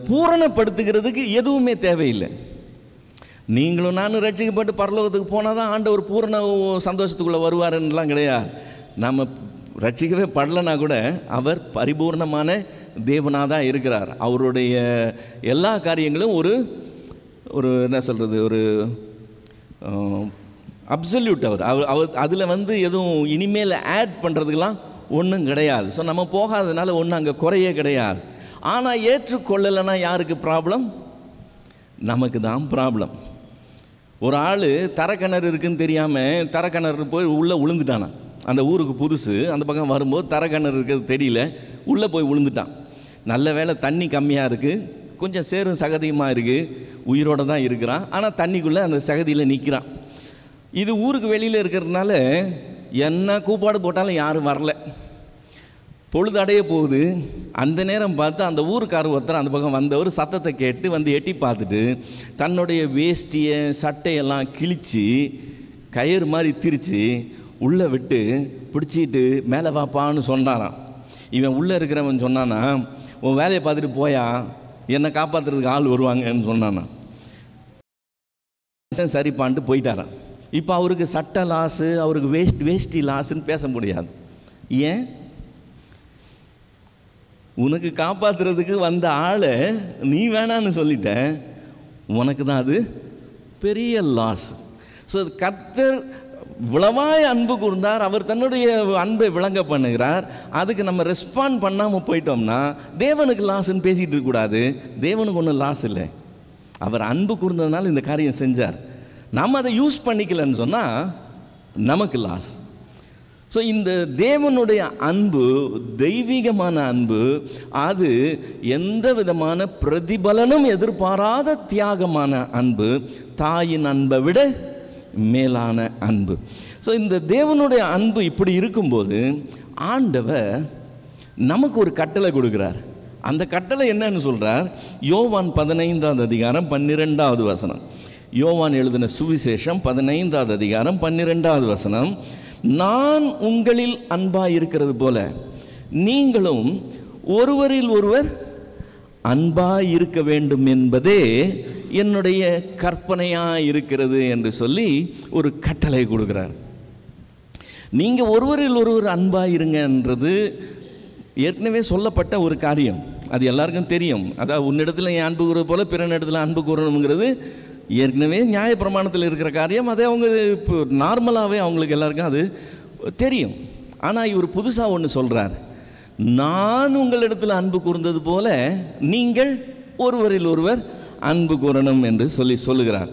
பூரணப்படுத்துகிறதுக்கு எதுவுமே தேவையில்லை. நீங்களும் நானும் ரட்சிக்கப்பட்டு பரலோகத்துக்கு போனால் தான் ஆண்டவர் பூரண சந்தோஷத்துக்குள்ளே வருவாருன்னெலாம் கிடையாது. நம்ம ரட்சிக்கவே படலைன்னா கூட அவர் பரிபூர்ணமான தேவனாக தான் இருக்கிறார். அவருடைய எல்லா காரியங்களும் ஒரு என்ன சொல்கிறது, ஒரு அப்சல்யூட். அவர் அதில் எதுவும் இனிமேல் ஆட் பண்ணுறதுக்கெலாம் ஒன்றும் கிடையாது. ஸோ நம்ம போகாததுனால ஒன்றும் அங்கே குறையே கிடையாது. ஆனால் ஏற்றுக்கொள்ளலைன்னா யாருக்கு ப்ராப்ளம்? நமக்கு தான் ப்ராப்ளம். ஒரு ஆள் தரக்கிணறு இருக்குதுன்னு தெரியாமல் தரக்கிணறு போய் உள்ளே விழுந்துட்டானா. அந்த ஊருக்கு புதுசு, அந்த பக்கம் வரும்போது தரக்கிணறு இருக்கிறது தெரியல, உள்ளே போய் விழுந்துட்டான். நல்ல வேளை தண்ணி கம்மியாக இருக்குது, கொஞ்சம் சேரும் சகதியமாக இருக்குது, உயிரோடு தான் இருக்கிறான். ஆனால் தண்ணிக்குள்ளே அந்த சகதியில் நிற்கிறான். இது ஊருக்கு வெளியில் இருக்கிறதுனால என்ன கூப்பாடு போட்டாலும் யாரும் வரல. பொழுது அடைய போகுது. அந்த நேரம் பார்த்து அந்த ஊருக்காரர் ஒருத்தர் அந்த பக்கம் வந்தவர் சத்தத்தை கேட்டு எட்டி பார்த்துட்டு தன்னுடைய வேஷ்டியை சட்டையெல்லாம் கிழித்து கயிறு மாதிரி திரித்து உள்ளே விட்டு பிடிச்சிட்டு மேலே வாப்பான்னு சொன்னாராம். இவன் உள்ளே இருக்கிறவன் சொன்னானா, உன் வேலையை பார்த்துட்டு போயா, என்னை காப்பாற்றுறதுக்கு ஆள் வருவாங்கன்னு சொன்னானா. சரிப்பான்ட்டு போயிட்டாரான். இப்போ அவருக்கு சட்டை லாஸு, அவருக்கு வேஷ்டி லாஸுன்னு பேச முடியாது. ஏன்? உனக்கு காப்பாற்றுறதுக்கு வந்த ஆளை நீ வேணான்னு சொல்லிட்ட, உனக்கு தான் அது பெரிய லாஸ். ஸோ கர்த்தர் இவ்வளவாய் அன்பு கூர்ந்தார், அவர் தன்னுடைய அன்பை விளங்க பண்ணுகிறார். அதுக்கு நம்ம ரெஸ்பாண்ட் பண்ணாமல் போயிட்டோம்னா தேவனுக்கு லாஸ்ன்னு பேசிகிட்டு இருக்கக்கூடாது. தேவனுக்கு ஒன்றும் லாஸ் இல்லை, அவர் அன்பு கூர்ந்ததுனால இந்த காரியம் செஞ்சார். நம்ம அதை யூஸ் பண்ணிக்கலன்னு சொன்னால் நமக்கு லாஸ். ஸோ இந்த தேவனுடைய அன்பு தெய்வீகமான அன்பு, அது எந்த விதமான பிரதிபலனும் எதிர்பாராத தியாகமான அன்பு, தாயின் அன்பை விட மேலான அன்பு. ஸோ இந்த தேவனுடைய அன்பு இப்படி இருக்கும்போது ஆண்டவர் நமக்கு ஒரு கட்டளை கொடுக்குறார். அந்த கட்டளை என்னன்னு சொல்கிறார்? யோவான் 15வது அதிகாரம் 12வது வசனம். யோவான் எழுதின சுவிசேஷம் 15வது அதிகாரம் 12வது வசனம். நான் உங்களில் அன்பாய் இருக்கிறது போல நீங்களும் ஒருவரில் ஒருவர் அன்பாய் இருக்க வேண்டும் என்பதே என்னுடைய கற்பனையாக இருக்கிறது என்று சொல்லி ஒரு கட்டளை கொடுக்குறார். நீங்கள் ஒருவரில் ஒருவர் அன்பாய் இருங்கன்றது ஏற்கனவே சொல்லப்பட்ட ஒரு காரியம், அது எல்லாருக்கும் தெரியும். அதாவது உன்னிடத்தில் என் அன்பு கூறுவது போல பிறனிடத்தில் அன்பு கூறணுங்கிறது ஏற்கனவே நியாயப்பிரமாணத்தில் இருக்கிற காரியம். அதே அவங்க இப்போ நார்மலாகவே அவங்களுக்கு எல்லாருக்கும் அது தெரியும். ஆனால் இவர் புதுசாக ஒன்று சொல்கிறார். நான் உங்களிடத்தில் அன்பு கூர்ந்தது போல நீங்கள் ஒருவரில் ஒருவர் அன்பு கூறணும் என்று சொல்லுகிறார்.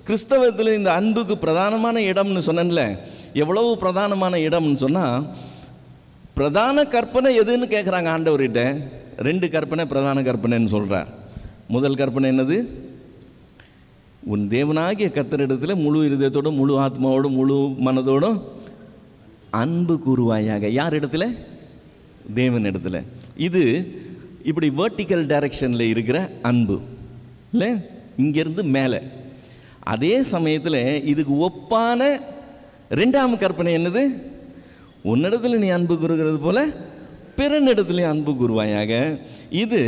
கிறிஸ்தவத்தில் இந்த அன்புக்கு பிரதானமான இடம்னு சொன்னேன்ல, எவ்வளவு பிரதானமான இடம்னு சொன்னால், பிரதான கற்பனை எதுன்னு கேட்குறாங்க ஆண்டவர்கிட்ட. 2 கற்பனை பிரதான கற்பனைன்னு சொல்கிறார். முதல் கற்பனை என்னது? உன் தேவனாகிய கர்த்தரிடத்தில் முழு இருதயத்தோடும் முழு ஆத்மாவோடும் முழு மனதோடும் அன்பு கூறுவாயாக. யார் இடத்துல? தேவன் இடத்துல. இது இப்படி வெர்டிக்கல் டைரக்ஷனில் இருக்கிற அன்பு இல்லை, இங்கேருந்து மேலே. அதே சமயத்தில் இதுக்கு ஒப்பான 2ஆம் கற்பனை என்னது? உன்னிடத்தில் நீ அன்பு கூறுகிறது போல பிறனிடத்துலேயும் அன்பு கூறுவாயாக. இது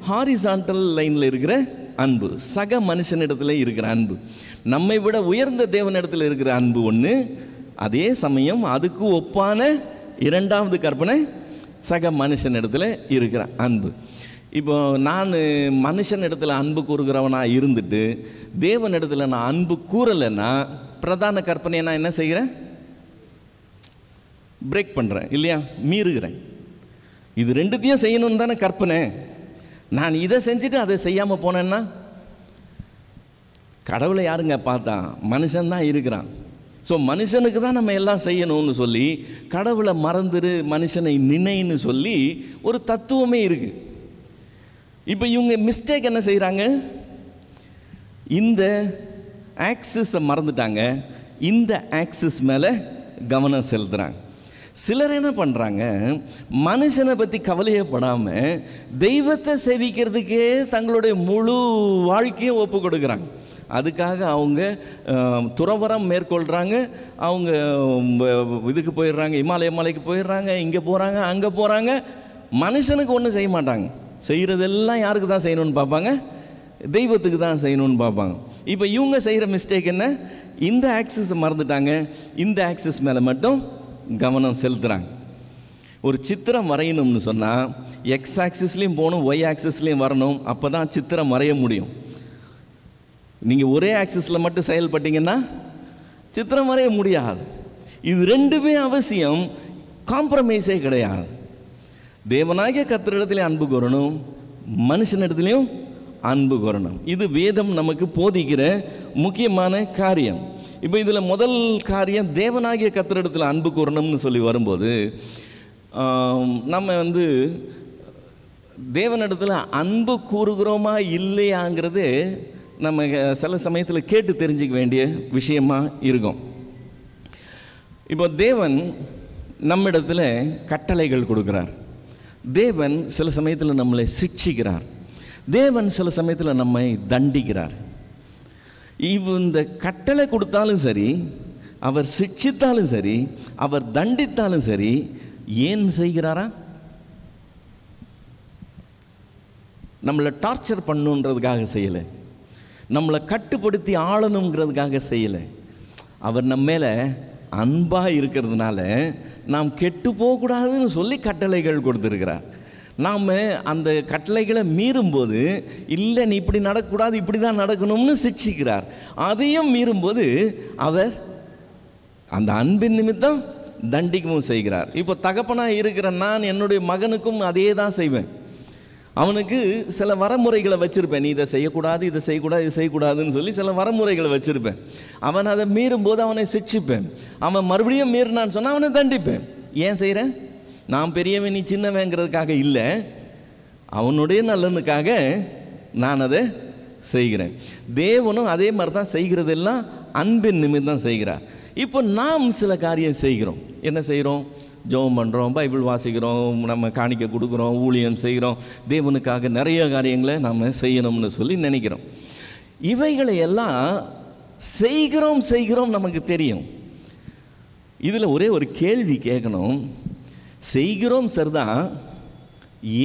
ஹாரிசான்டல் லைனில் இருக்கிற அன்பு, சக மனுஷனிடத்தில் இருக்கிற அன்பு. நம்மை விட உயர்ந்த தேவனிடத்தில் இருக்கிற அன்பு ஒன்று. அதே சமயம் அதுக்கு ஒப்பான 2வது கற்பனை சக மனுஷனிடத்தில் இருக்கிற அன்பு. இப்போ நான் மனுஷனிடத்தில் அன்பு கூறுகிறவனாக இருந்துட்டு தேவனிடத்தில் நான் அன்பு கூறலைன்னா பிரதான கற்பனையை நான் என்ன செய்கிறேன்? பிரேக் பண்ணுறேன் இல்லையா, மீறுகிறேன். இது 2த்தையும் செய்யணும்னு தானே கற்பனை. நான் இதை செஞ்சுட்டு அதை செய்யாமல் போனேன்னா கடவுளை யாருங்க பார்த்தா? மனுஷன்தான் இருக்கிறான். ஸோ மனுஷனுக்கு தான் நம்ம எல்லாம் செய்யணும்னு சொல்லி கடவுளை மறந்துடு, மனுஷனை நினைன்னு சொல்லி ஒரு தத்துவமே இருக்குது. இப்போ இவங்க மிஸ்டேக் என்ன செய்கிறாங்க? இந்த ஆக்சிஸை மறந்துட்டாங்க, இந்த ஆக்சிஸ் மேலே கவனம் செலுத்துகிறாங்க. சிலர் என்ன பண்ணுறாங்க, மனுஷனை பற்றி கவலையப்படாமல் தெய்வத்தை சேவிக்கிறதுக்கே தங்களுடைய முழு வாழ்க்கையும் ஒப்பு கொடுக்குறாங்க. அதுக்காக அவங்க துறவரம் மேற்கொள்கிறாங்க. அவங்க இதுக்கு போயிடுறாங்க, இமாலய மலைக்கு போயிடுறாங்க, இங்கே போகிறாங்க, அங்கே போகிறாங்க. மனுஷனுக்கு ஒன்றும் செய்ய மாட்டாங்க. செய்கிறதெல்லாம் யாருக்கு தான் செய்யணும்னு பார்ப்பாங்க? தெய்வத்துக்கு தான் செய்யணும்னு பார்ப்பாங்க. இப்போ இவங்க செய்கிற மிஸ்டேக் என்ன? இந்த ஆக்சிஸை மறந்துட்டாங்க, இந்த ஆக்சிஸ் மேலே மட்டும் கவனம் செலுத்துகிறாங்க. ஒரு சித்திரம் வரையணும்னு சொன்னால் எக்ஸ் ஆக்சிஸ்லேயும் போகணும், ஒய் ஆக்சிஸ்லேயும் வரணும். அப்போ தான் சித்திரம் வரைய முடியும். நீங்கள் ஒரே ஆக்சிஸில் மட்டும் செயல்பட்டீங்கன்னா சித்திரம் வரைய முடியாது. இது 2மே அவசியம், காம்ப்ரமைஸே கிடையாது. தேவனாகிய கர்த்தரிடத்திலே அன்பு கூறணும், மனுஷனிடத்துலையும் அன்பு கூறணும். இது வேதம் நமக்கு போதிக்கிற முக்கியமான காரியம். இப்போ இதில் முதல் காரியம் தேவனாகிய கர்த்தரிடத்தில் அன்பு கூறணும்னு சொல்லி வரும்போது நம்ம தேவனிடத்தில் அன்பு கூறுகிறோமா இல்லையாங்கிறது நம்ம சில சமயத்தில் கேட்டு தெரிஞ்சிக்க வேண்டிய விஷயமா இருக்கும். இப்போ தேவன் நம்மிடத்தில் கட்டளைகள் கொடுக்குறார். தேவன் சில சமயத்தில் நம்மளை சிட்சிக்கிறார். தேவன் சில சமயத்தில் நம்மை தண்டிக்கிறார். இந்த கட்டளை கொடுத்தாலும் சரி, அவர் சிட்சித்தாலும் சரி, அவர் தண்டித்தாலும் சரி, ஏன் செய்கிறாரா? நம்மளை டார்ச்சர் பண்ணுன்றதுக்காக செய்யலை, நம்மளை கட்டுப்படுத்தி ஆளணுங்கிறதுக்காக செய்யலை. அவர் நம்ம மேலே அன்பாக இருக்கிறதுனால நாம் கெட்டு போகக்கூடாதுன்னு சொல்லி கட்டளைகள் கொடுத்துருக்கிறார். நாம் அந்த கட்டளைகளை மீறும்போது, இல்லை நீ இப்படி நடக்கக்கூடாது, இப்படி தான் நடக்கணும்னு சிக்ஷிக்கிறார். அதையும் மீறும்போது அவர் அந்த அன்பின் நிமித்தம் தண்டிக்கவும் செய்கிறார். இப்போ தகப்பனாக இருக்கிற நான் என்னுடைய மகனுக்கும் அதே தான் செய்வேன். அவனுக்கு சில வரமுறைகளை வச்சுருப்பேன். நீ இதை செய்யக்கூடாது, இதை செய்யக்கூடாது, இதை செய்யக்கூடாதுன்னு சொல்லி சில வரமுறைகளை வச்சுருப்பேன். அவன் அதை மீறும்போது அவனை சிக்ஷிப்பேன். அவன் மறுபடியும் மீறினான்னு சொன்னால் அவனை தண்டிப்பேன். ஏன் செய்கிறேன்? நான் பெரியவன் நீ சின்னவங்கிறதுக்காக இல்லை, அவனுடைய நலனுக்காக நான் அதை செய்கிறேன். தேவனும் அதே மாதிரி தான் செய்கிறதெல்லாம் அன்பின் நிமித்தம் செய்கிறார். இப்போ நாம் சில காரியம் செய்கிறோம். என்ன செய்கிறோம்? ஜெபம் பண்ணுறோம், பைபிள் வாசிக்கிறோம், நம்ம காணிக்கை கொடுக்குறோம், ஊழியம் செய்கிறோம், தேவனுக்காக நிறைய காரியங்களை நாம் செய்யணும்னு சொல்லி நினைக்கிறோம். இவைகளை எல்லாம் செய்கிறோம் நமக்கு தெரியும். இதில் ஒரே ஒரு கேள்வி கேட்கணும். செய்கிறோம் சரிதான்,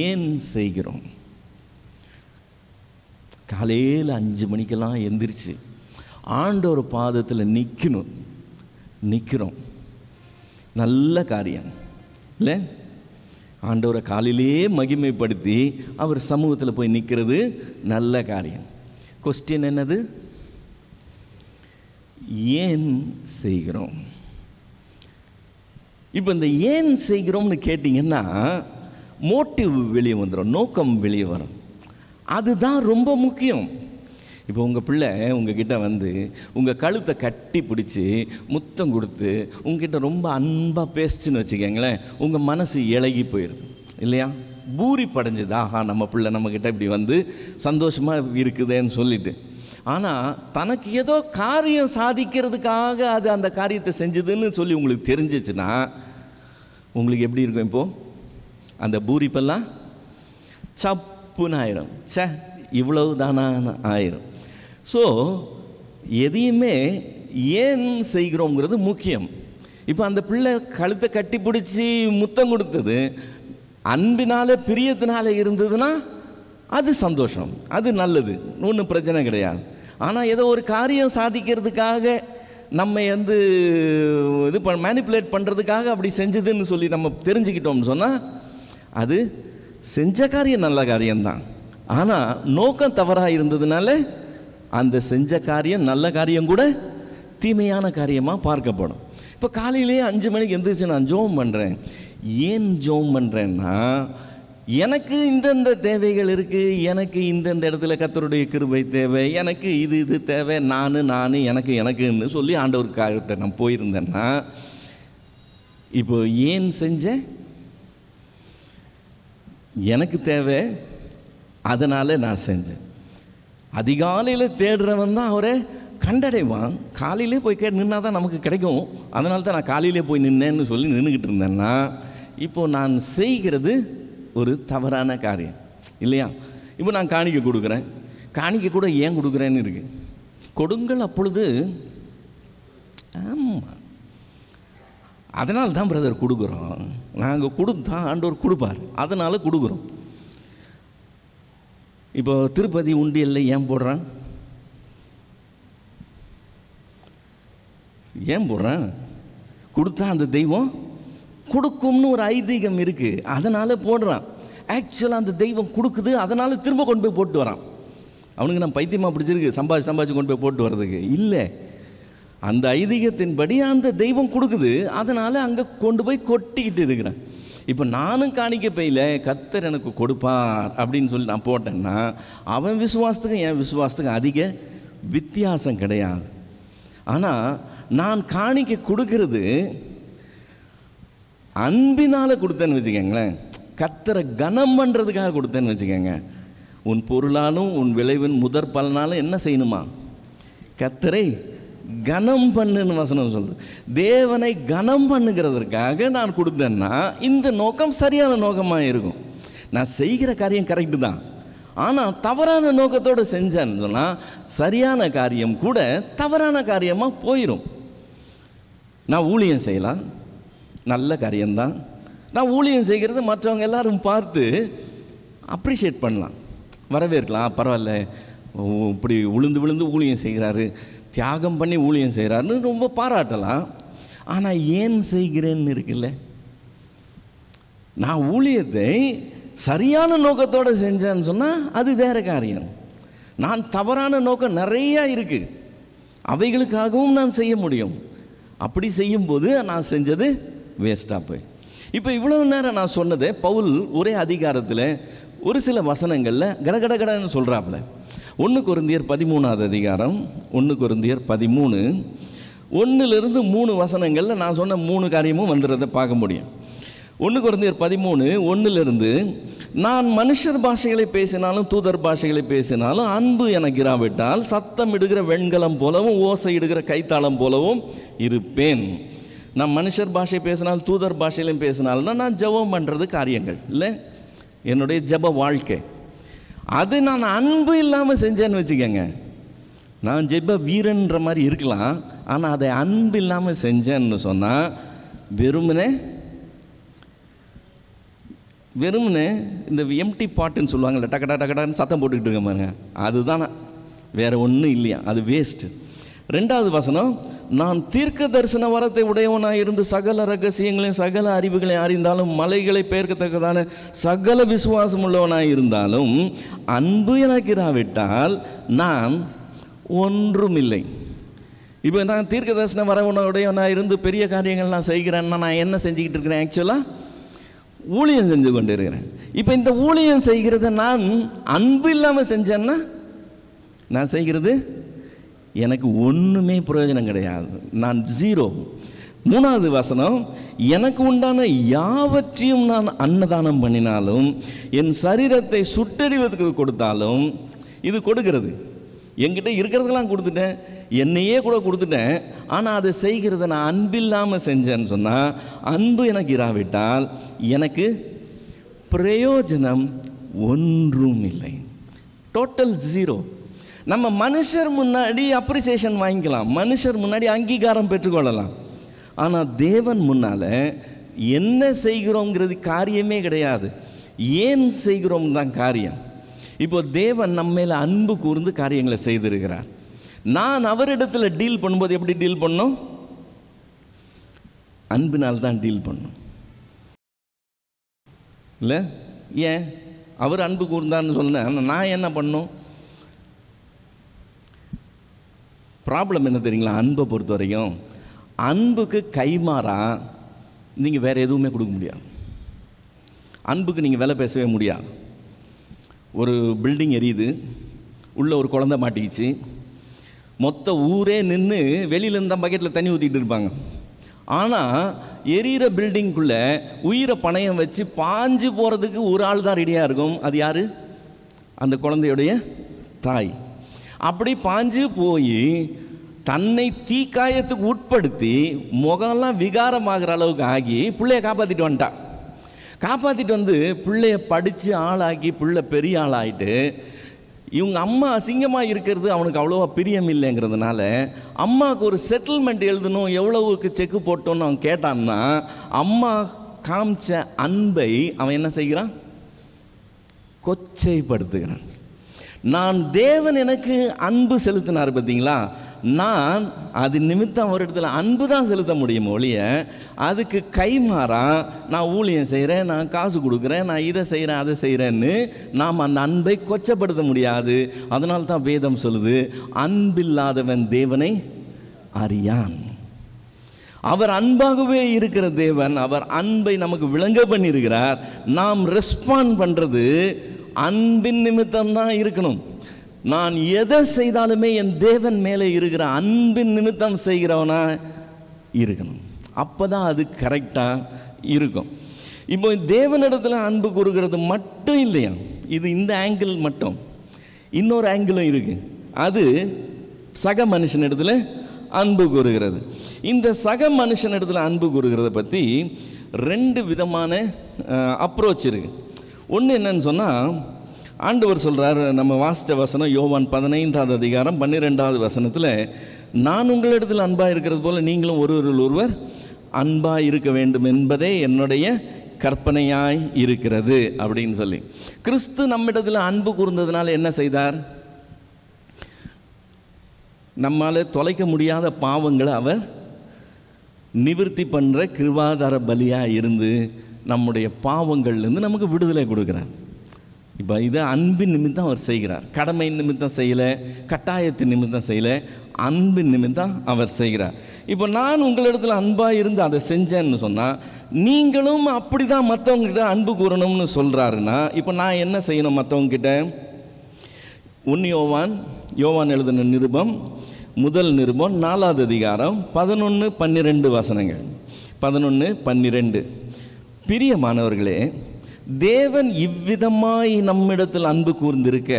ஏன் செய்கிறோம்? காலையில் 5 மணிக்கெல்லாம் எந்திரிச்சு ஆண்டவர் பாதத்தில் நிற்கிறோம். நல்ல காரியம் இல்லை? ஆண்டவரை காலையிலேயே மகிமைப்படுத்தி அவர் சமூகத்தில் போய் நிற்கிறது நல்ல காரியம். கொஸ்டின் என்னது? ஏன் செய்கிறோம்? இப்போ இந்த ஏன் செய்கிறோம்னு கேட்டிங்கன்னா மோட்டிவ் வெளியே வந்துடும், நோக்கம் வெளியே வரும். அதுதான் ரொம்ப முக்கியம். இப்போ உங்கள் பிள்ளை உங்ககிட்ட வந்து உங்கள் கழுத்தை கட்டி பிடிச்சி முத்தம் கொடுத்து உங்ககிட்ட ரொம்ப அன்பாக பேசுச்சுன்னு வச்சுக்கோங்களேன், உங்கள் மனசு இலகி போயிடுது இல்லையா? பூரி படைஞ்சுது, ஆஹா நம்ம பிள்ளை நம்மக்கிட்ட இப்படி வந்து சந்தோஷமாக இருக்குதுன்னு சொல்லிட்டு. ஆனால் தனக்கு ஏதோ காரியம் சாதிக்கிறதுக்காக அது அந்த காரியத்தை செஞ்சுதுன்னு சொல்லி உங்களுக்கு தெரிஞ்சிச்சுன்னா உங்களுக்கு எப்படி இருக்கும்? இப்போது அந்த பூரிப்பெல்லாம் சப்புன்னு ஆயிரும். இவ்வளவு தானா ஆயிரும். ஸோ எதையுமே ஏன் செய்கிறோங்கிறது முக்கியம். இப்போ அந்த பிள்ளை கழுத்தை கட்டி பிடிச்சி முத்தம் கொடுத்தது அன்பினால பிரியத்தினால இருந்ததுன்னா அது சந்தோஷம், அது நல்லது, ஒன்றும் பிரச்சனை கிடையாது. ஆனால் ஏதோ ஒரு காரியம் சாதிக்கிறதுக்காக நம்ம வந்து இது மேனிப்புலேட் பண்ணுறதுக்காக அப்படி செஞ்சதுன்னு சொல்லி நம்ம தெரிஞ்சுக்கிட்டோம்னு சொன்னால் அது செஞ்ச காரியம் நல்ல காரியம்தான். ஆனால் நோக்கம் தவறாக இருந்ததுனால அந்த செஞ்ச காரியம் நல்ல காரியம் கூட தீமையான காரியமாக பார்க்கப்படும். இப்போ காலையிலேயே 5 மணிக்கு எழுந்திரிச்சு நான் ஜோம் பண்ணுறேன். ஏன் ஜோம் பண்ணுறேன்னா, எனக்கு இந்தந்த தேவைகள் இருக்குது, எனக்கு இந்தந்த இடத்துல கர்த்தருடைய கிருபை தேவை, எனக்கு இது தேவை, நான் எனக்குன்னு சொல்லி ஆண்டவருக்காகிட்ட நான் போயிருந்தேன்னா, இப்போ ஏன் செஞ்சேன்? எனக்கு தேவை, அதனால் நான் செஞ்சேன். அதிகாலையில் தேடுறவன் தான் அவரை கண்டடைவான். காலையிலே போய் நின்னா தான் நமக்கு கிடைக்கும், அதனால தான் நான் காலையிலே போய் நின்னேன்னு சொல்லி நின்றுக்கிட்டு இருந்தேன்னா இப்போது நான் செய்கிறது ஒரு தவறான காரியம் இல்லையா? இப்போ நான் காணிக்கை கொடுக்குறேன், காணிக்கை கூட ஏன் கொடுக்குறேன்னு இருக்கு. கொடுங்கள் அப்பொழுது, ஆமாம் அதனால தான் பிரதர் கொடுக்குறோம், நாங்கள் கொடுத்தா ஆண்டவர் கொடுப்பார், அதனால் கொடுக்குறோம். இப்போ திருப்பதி உண்டியலில் ஏன் போடுறான்? ஏன் போடுறான்? கொடுத்தா அந்த தெய்வம் கொடுக்கும்னு ஒரு ஐதீகம் இருக்குது, அதனால் போடுறான். ஆக்சுவலாக அந்த தெய்வம் கொடுக்குது, அதனால் திரும்ப கொண்டு போய் போட்டு வரான். அவனுக்கு நான் பைத்தியமாக பிடிச்சிருக்கு சம்பாதிச்சு கொண்டு போய் போட்டு வர்றதுக்கு இல்லை. அந்த ஐதீகத்தின்படி அந்த தெய்வம் கொடுக்குது, அதனால் அங்கே கொண்டு போய் கொட்டிக்கிட்டு இருக்கிறேன். இப்போ நானும் காணிக்க பையில் கர்த்தர் எனக்கு கொடுப்பார் அப்படின்னு சொல்லி நான் போட்டேன்னா அவன் விசுவாசத்துக்கும் என் விசுவாசத்துக்கும் அதிக வித்தியாசம் கிடையாது. ஆனால் நான் காணிக்க கொடுக்கறது அன்பினால் கொடுத்தேன்னு வச்சுக்கோங்களேன், கர்த்தரை கனம் பண்ணுறதுக்காக கொடுத்தேன்னு வச்சுக்கோங்க, உன் பொருளாலும் உன் விளைவின் முதற் பலனாலும் என்ன செய்யணுமா? கர்த்தரை கனம் பண்ணுன்னு வசனம் சொல்லுது. தேவனை கனம் பண்ணுகிறதற்காக நான் கொடுத்தேன்னா இந்த நோக்கம் சரியான நோக்கமாக இருக்கும். நான் செய்கிற காரியம் கரெக்டு தான், ஆனால் தவறான நோக்கத்தோடு செஞ்சேன்னு சொன்னால் சரியான காரியம் கூட தவறான காரியமாக போயிடும். நான் ஊழியம் செய்யலாம், நல்ல காரியம்தான். நான் ஊழியம் செய்கிறது மற்றவங்க எல்லாரும் பார்த்து அப்ரிஷியேட் பண்ணலாம், வரவேற்கலாம், பரவாயில்ல இப்படி விழுந்து விழுந்து ஊழியம் செய்கிறாரு, தியாகம் பண்ணி ஊழியம் செய்கிறாருன்னு ரொம்ப பாராட்டலாம். ஆனால் ஏன் செய்கிறேன்னு இருக்குல்ல, நான் ஊழியத்தை சரியான நோக்கத்தோடு செஞ்சேன்னு சொன்னால் அது வேறு காரியம். நான் தவறான நோக்கம் நிறையா இருக்குது, அவைகளுக்காகவும் நான் செய்ய முடியும். அப்படி செய்யும்போது நான் செஞ்சது வேஸ்ட்டாக போய். இப்போ இவ்வளவு நேரம் நான் சொன்னதை பவுல் ஒரே அதிகாரத்தில் ஒரு சில வசனங்களில் கடகடன்னு சொல்கிறாப்புல. 1 கொரிந்தியர் 13வது அதிகாரம், 1 கொரிந்தியர் 13 1லிருந்து 3 வசனங்களில் நான் சொன்ன 3 காரியமும் வந்துடுறதை பார்க்க முடியும். 1 கொரிந்தியர் 13 1லிருந்து, நான் மனுஷர் பாஷைகளை பேசினாலும் தூதர் பாஷைகளை பேசினாலும் அன்பு எனக்கு இராவிட்டால் சத்தம் இடுகிற வெண்கலம் போலவும் ஓசை இடுகிற கைத்தாளம் போலவும் இருப்பேன். நான் மனுஷர் பாஷை பேசினால் தூதர் பாஷையிலையும் பேசினால்னா நான் ஜெபம் பண்ணுறது காரியங்கள் இல்லை, என்னுடைய ஜெப வாழ்க்கை. அது நான் அன்பு இல்லாமல் செஞ்சேன்னு வச்சுக்கோங்க, நான் ஜெப வீரன்ற மாதிரி இருக்கலாம், ஆனால் அதை அன்பு இல்லாமல் செஞ்சேன்னு சொன்னால் வெறுமனே இந்த எம்டி பாட்டுன்னு சொல்லுவாங்கள்ல, டக்கடான்னு சத்தம் போட்டுக்கிட்டு இருக்க பாருங்க, அதுதான், வேறு ஒன்றும் இல்லையா, அது வேஸ்ட்டு. 2வது வசனம், நான் தீர்க்க தரிசன வரத்தை உடையவனாக இருந்து சகல ரகசியங்களையும் சகல அறிவுகளையும் அறிந்தாலும் மலைகளை பெயர்க்கத்தக்கதான சகல விசுவாசம் உள்ளவனாக இருந்தாலும் அன்பு எனக்கு இராவிட்டால் நான் ஒன்றுமில்லை. இப்போ நான் தீர்க்க தரிசன வரவுடையவனாக இருந்து பெரிய காரியங்கள் நான் செய்கிறேன்னா நான் என்ன செஞ்சுக்கிட்டு இருக்கிறேன்? ஆக்சுவலாக ஊழியம் செஞ்சு கொண்டு இருக்கிறேன். இப்போ இந்த ஊழியம் செய்கிறத நான் அன்பு இல்லாமல் செஞ்சேன்னா நான் செய்கிறது எனக்கு ஒன்றுமே பிரயோஜனம் கிடையாது, நான் ஜீரோ. 3வது வசனம், எனக்கு உண்டான யாவற்றையும் நான் அன்னதானம் பண்ணினாலும் என் சரீரத்தை சுட்டறிவதற்கு கொடுத்தாலும், இது கொடுக்கிறது, என்கிட்ட இருக்கிறதெல்லாம் கொடுத்துட்டேன், என்னையே கூட கொடுத்துட்டேன், ஆனால் அதை செய்கிறத நான் அன்பில்லாமல் செஞ்சேன்னு சொன்னால், அன்பு எனக்கு இராவிட்டால் எனக்கு பிரயோஜனம் ஒன்றும் இல்லை. Total zero. நம்ம மனுஷர் முன்னாடி அப்ரிசியேஷன் வாங்கிக்கலாம், மனுஷர் முன்னாடி அங்கீகாரம் பெற்றுக்கொள்ளலாம், ஆனால் தேவன் முன்னால் என்ன செய்கிறோங்கிறது காரியமே கிடையாது, ஏன் செய்கிறோம் தான் காரியம். இப்போ தேவன் நம்ம மேலே அன்பு கூர்ந்து காரியங்களை செய்திருக்கிறார். நான் அவரிடத்தில் டீல் பண்ணும்போது எப்படி டீல் பண்ணோம்? அன்பினால் தான் டீல் பண்ணும் இல்லை? ஏன் அவர் அன்பு கூர்ந்தான்னு சொன்னேன், நான் என்ன பண்ணும்? ப்ராப்ளம் என்ன தெரியுங்களா? அன்பை பொறுத்த வரைக்கும் அன்புக்கு கைமாறா நீங்கள் வேறு எதுவுமே கொடுக்க முடியாது. அன்புக்கு நீங்கள் விலை பேசவே முடியாது. ஒரு பில்டிங் எரியுது, உள்ளே ஒரு குழந்தை மாட்டிக்கிச்சு, மொத்த ஊரே நின்று வெளியிலேருந்து தான் பக்கெட்டில் தண்ணி ஊற்றிக்கிட்டு இருப்பாங்க. ஆனால் எரியிற பில்டிங்குள்ளே உயிரை பணயம் வச்சு பாஞ்சு போகிறதுக்கு ஒரு ஆள் தான் ரெடியாக இருக்கும். அது யார்? அந்த குழந்தையுடைய தாய். அப்படி பாஞ்சு போய் தன்னை தீக்காயத்துக்கு உட்படுத்தி முகம்லாம் விகாரமாகிற அளவுக்கு ஆகி பிள்ளைய காப்பாற்றிட்டு வந்துட்டா. காப்பாற்றிட்டு வந்து பிள்ளைய படித்து ஆளாக்கி பிள்ளை பெரிய ஆளாகிட்டு, இவங்க அம்மா அசிங்கமாக இருக்கிறது அவனுக்கு அவ்வளோவா பிரியம் இல்லைங்கிறதுனால அம்மாவுக்கு ஒரு செட்டில்மெண்ட் எழுதணும், எவ்வளவுக்கு செக்கு போட்டோன்னு அவன் கேட்டான்னா, அம்மா காமிச்ச அன்பை அவன் என்ன செய்கிறான்? கொச்சைப்படுத்துகிறான். நான் தேவன் எனக்கு அன்பு செலுத்தினார் பார்த்தீங்களா, நான் அது நிமித்தம் ஒரு இடத்துல அன்பு தான் செலுத்த முடியும் ஒழிய அதுக்கு கைமாறா நான் ஊழியம் செய்கிறேன், நான் காசு கொடுக்குறேன், நான் இதை செய்கிறேன் அதை செய்கிறேன்னு நாம் அந்த அன்பை கொச்சப்படுத்த முடியாது. அதனால தான் வேதம் சொல்லுது, அன்பில்லாதவன் தேவனை அறியான். அவர் அன்பாகவே இருக்கிற தேவன், அவர் அன்பை நமக்கு விளங்க பண்ணியிருக்கிறார். நாம் ரெஸ்பாண்ட் பண்ணுறது அன்பின் நிமித்தம் தான் இருக்கணும். நான் எதை செய்தாலுமே என் தேவன் மேலே இருக்கிற அன்பின் நிமித்தம் செய்கிறவனா இருக்கணும். அப்போ தான் அது கரெக்டாக இருக்கும். இப்போ தேவனிடத்தில் அன்பு கூறுகிறது மட்டும் இல்லையா, இது இந்த ஆங்கிள் மட்டும், இன்னொரு ஆங்கிளும் இருக்குது. அது சக மனுஷனிடத்தில் அன்பு கூறுகிறது. இந்த சக மனுஷனிடத்தில் அன்பு கூறுகிறத பற்றி 2 விதமான அப்ரோச் இருக்குது. ஒன்று என்னன்னு சொன்னால், ஆண்டவர் சொல்கிறார், நம்ம வாசித்த வசனம் யோவான் 15வது அதிகாரம் 12வது வசனத்தில், நான் உங்களிடத்தில் அன்பாக இருக்கிறது போல் நீங்களும் ஒருவரில் ஒருவர் அன்பாக இருக்க வேண்டும் என்பதே என்னுடைய கற்பனையாய் இருக்கிறது அப்படின்னு சொல்லி. கிறிஸ்து நம்மிடத்தில் அன்பு கூர்ந்ததுனால என்ன செய்தார்? நம்மால் தொலைக்க முடியாத பாவங்களை அவர் நிவர்த்தி பண்ணுற கிருபாதார பலியாக இருந்து நம்முடைய பாவங்கள்லேருந்து நமக்கு விடுதலை கொடுக்குறார். இப்போ இதை அன்பின் நிமித்தம் அவர் செய்கிறார். கடமை நிமித்தம் செய்யலை, கட்டாயத்தின் நிமித்தம் செய்யலை, அன்பின் நிமித்தம் அவர் செய்கிறார். இப்போ நான் உங்களிடத்தில் அன்பாக இருந்து அதை செஞ்சேன்னு சொன்னால், நீங்களும் அப்படி தான் மற்றவங்ககிட்ட அன்பு கூறணும்னு சொல்கிறாருன்னா, இப்போ நான் என்ன செய்யணும் மற்றவங்ககிட்ட? 1 யோவான் எழுதின நிருபம், முதல் நிருபம் 4வது அதிகாரம் 11-12 வசனங்கள். 11-12. பிரியமானவர்களே, தேவன் இவ்விதமாய் நம்மிடத்தில் அன்பு கூர்ந்திருக்க,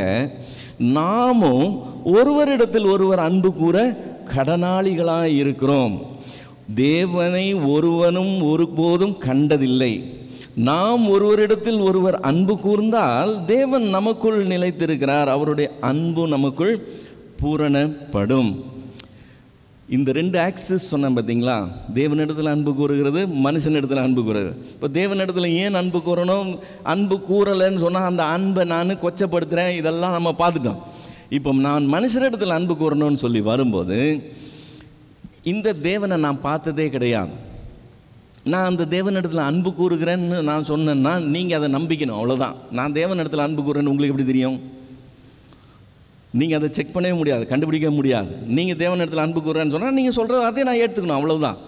நாமும் ஒருவரிடத்தில் ஒருவர் அன்பு கூற கடனாளிகளாய் இருக்கிறோம். தேவனை ஒருவனும் ஒருபோதும் கண்டதில்லை. நாம் ஒருவரிடத்தில் ஒருவர் அன்பு கூர்ந்தால் தேவன் நமக்குள் நிலைத்திருக்கிறார், அவருடைய அன்பு நமக்குள் பூரணப்படும். இந்த 2 ஆக்சிஸ் சொன்னேன் பார்த்தீங்களா? தேவனிடத்தில் அன்பு கூறுகிறது, மனுஷனிடத்தில் அன்பு கூறுகிறது. இப்போ தேவனிடத்தில் ஏன் அன்பு கூறணும்? அன்பு கூறலைன்னு சொன்னால் அந்த அன்பை நான் கொச்சப்படுத்துகிறேன், இதெல்லாம் நம்ம பார்த்துட்டோம். இப்போ நான் மனுஷனிடத்தில் அன்பு கூறணும்னு சொல்லி வரும்போது, இந்த தேவனை நான் பார்த்ததே கிடையாது, நான் அந்த தேவனிடத்தில் அன்பு கூறுகிறேன்னு நான் சொன்னேன்னா நீங்கள் அதை நம்பிக்கணும், அவ்வளோதான். நான் தேவனிடத்தில் அன்பு கூறுறேன்னு உங்களுக்கு எப்படி தெரியும்? நீங்கள் அதை செக் பண்ணவே முடியாது, கண்டுபிடிக்க முடியாது. நீங்கள் தேவனிடத்தில் அன்பு கூறுறேன்னு சொன்னால் நீங்கள் சொல்கிறது அதே நான் ஏற்றுக்கணும், அவ்வளவுதான்.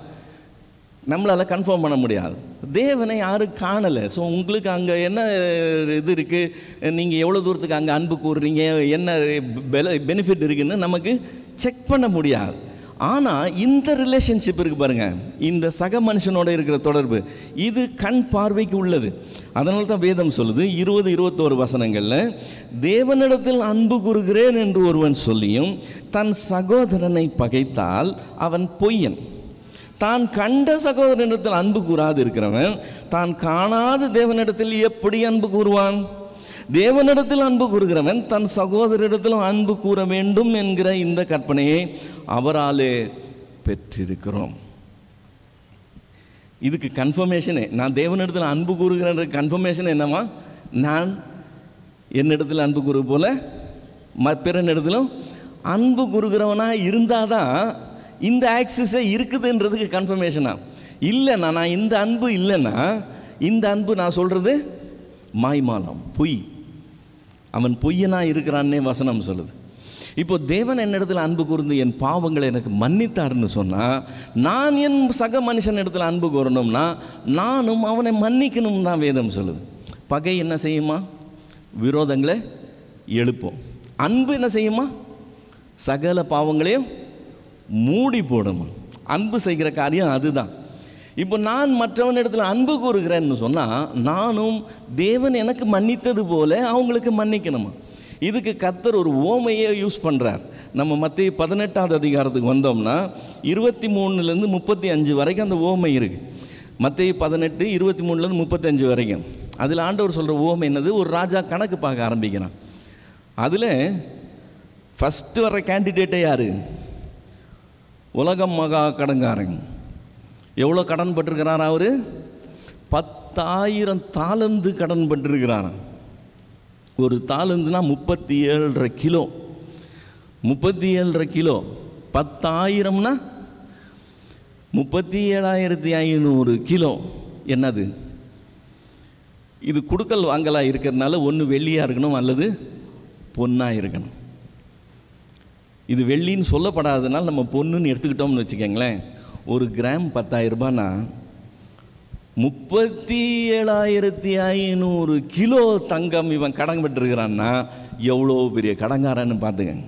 நம்மளால் கன்ஃபார்ம் பண்ண முடியாது. தேவனை யாரும் காணலை. ஸோ உங்களுக்கு அங்கே என்ன இது இருக்குது, நீங்கள் எவ்வளோ தூரத்துக்கு அங்கே அன்பு கூறுறீங்க, என்ன பெனிஃபிட் இருக்குதுன்னு நமக்கு செக் பண்ண முடியாது. ஆனால் இந்த ரிலேஷன்ஷிப் இருக்குது பாருங்கள், இந்த சக மனுஷனோட இருக்கிற தொடர்பு, இது கண் பார்வைக்கு உள்ளது. அதனால தான் வேதம் சொல்லுது 20-21 வசனங்களில், தேவனிடத்தில் அன்பு கூறுகிறேன் என்று ஒருவன் சொல்லியும் தன் சகோதரனை பகைத்தால் அவன் பொய்யன். தான் கண்ட சகோதரனிடத்தில் அன்பு கூறாது இருக்கிறவன் தான் காணாத தேவனிடத்தில் எப்படி அன்பு கூறுவான்? தேவனிடத்தில் அன்பு கூறுகிறவன் தன் சகோதரரிடத்திலும் அன்பு கூற வேண்டும் என்கிற இந்த கற்பனையை அவராலே பெற்றிருக்கிறோம். இதுக்கு கன்ஃபர்மேஷனே, நான் தேவனிடத்தில் அன்பு கூறுகிற கன்ஃபர்மேஷன் என்னவா, நான் என்னிடத்தில் அன்பு கூறு போல பிறனிடத்திலும் அன்பு கூறுகிறவனாக இருந்தால் தான் இந்த ஆக்சிஸே இருக்குதுன்றதுக்கு கன்ஃபர்மேஷனா. இல்லைண்ணா, நான் இந்த அன்பு இல்லைன்னா, இந்த அன்பு நான் சொல்கிறது மாய்மாலம், பொய், அவன் பொய்யனாக இருக்கிறான்னே வசனம் சொல்லுது. இப்போ தேவன் என்னிடத்தில் அன்பு கூர்ந்து என் பாவங்களை எனக்கு மன்னித்தார்னு சொன்னால், நான் என் சக மனுஷன் இடத்துல அன்பு கூறணும்னா நானும் அவனை மன்னிக்கணும் தான் வேதம் சொல்லுது. பகை என்ன செய்யுமா? விரோதங்களை எழுப்போம். அன்பு என்ன செய்யுமா? சகல பாவங்களையும் மூடி போடுமா. அன்பு செய்கிற காரியம் அதுதான். இப்போ நான் மற்றவனிடத்தில் அன்பு கூறுகிறேன்னு சொன்னால், நானும் தேவன் எனக்கு மன்னித்தது போல அவங்களுக்கு மன்னிக்கணுமா. இதுக்கு கர்த்தர் ஒரு ஓமையை யூஸ் பண்ணுறார். நம்ம மத்தேயு 18ஆவது அதிகாரத்துக்கு வந்தோம்னா 23 35 வரைக்கும் அந்த ஓமை இருக்குது. மத்தேயு 18 23 35 வரைக்கும் அதில் ஆண்டவர் சொல்கிற ஓமை என்னது, ஒரு ராஜா கணக்கு பார்க்க ஆரம்பிக்கிறான். அதில் ஃபஸ்ட்டு வர்ற கேண்டிடேட்டே யார்? உலகம் மகா கடன்காரன். எவ்வளோ கடன் பட்டிருக்கிறார் அவர்? 10,000 தாலந்து கடன் பட்டிருக்கிறாராம். ஒரு தாலந்துனா 37.5 கிலோ. 37.5 கிலோ 10,000னா 37,500 கிலோ. என்னது இது? குடுக்கல் வாங்கலாக இருக்கிறதுனால ஒன்று வெள்ளியாக இருக்கணும் அல்லது பொன்னாக இருக்கணும். இது வெள்ளின்னு சொல்லப்படாததுனால நம்ம பொண்ணுன்னு எடுத்துக்கிட்டோம்னு வச்சுக்கோங்களேன். ஒரு கிராம் 10,000 ரூபாய்னா 37,500 கிலோ தங்கம் இவன் கடன் பெற்றிருக்கிறான்னா எவ்வளோ பெரிய கடங்காரன்னு பார்த்துக்கங்க.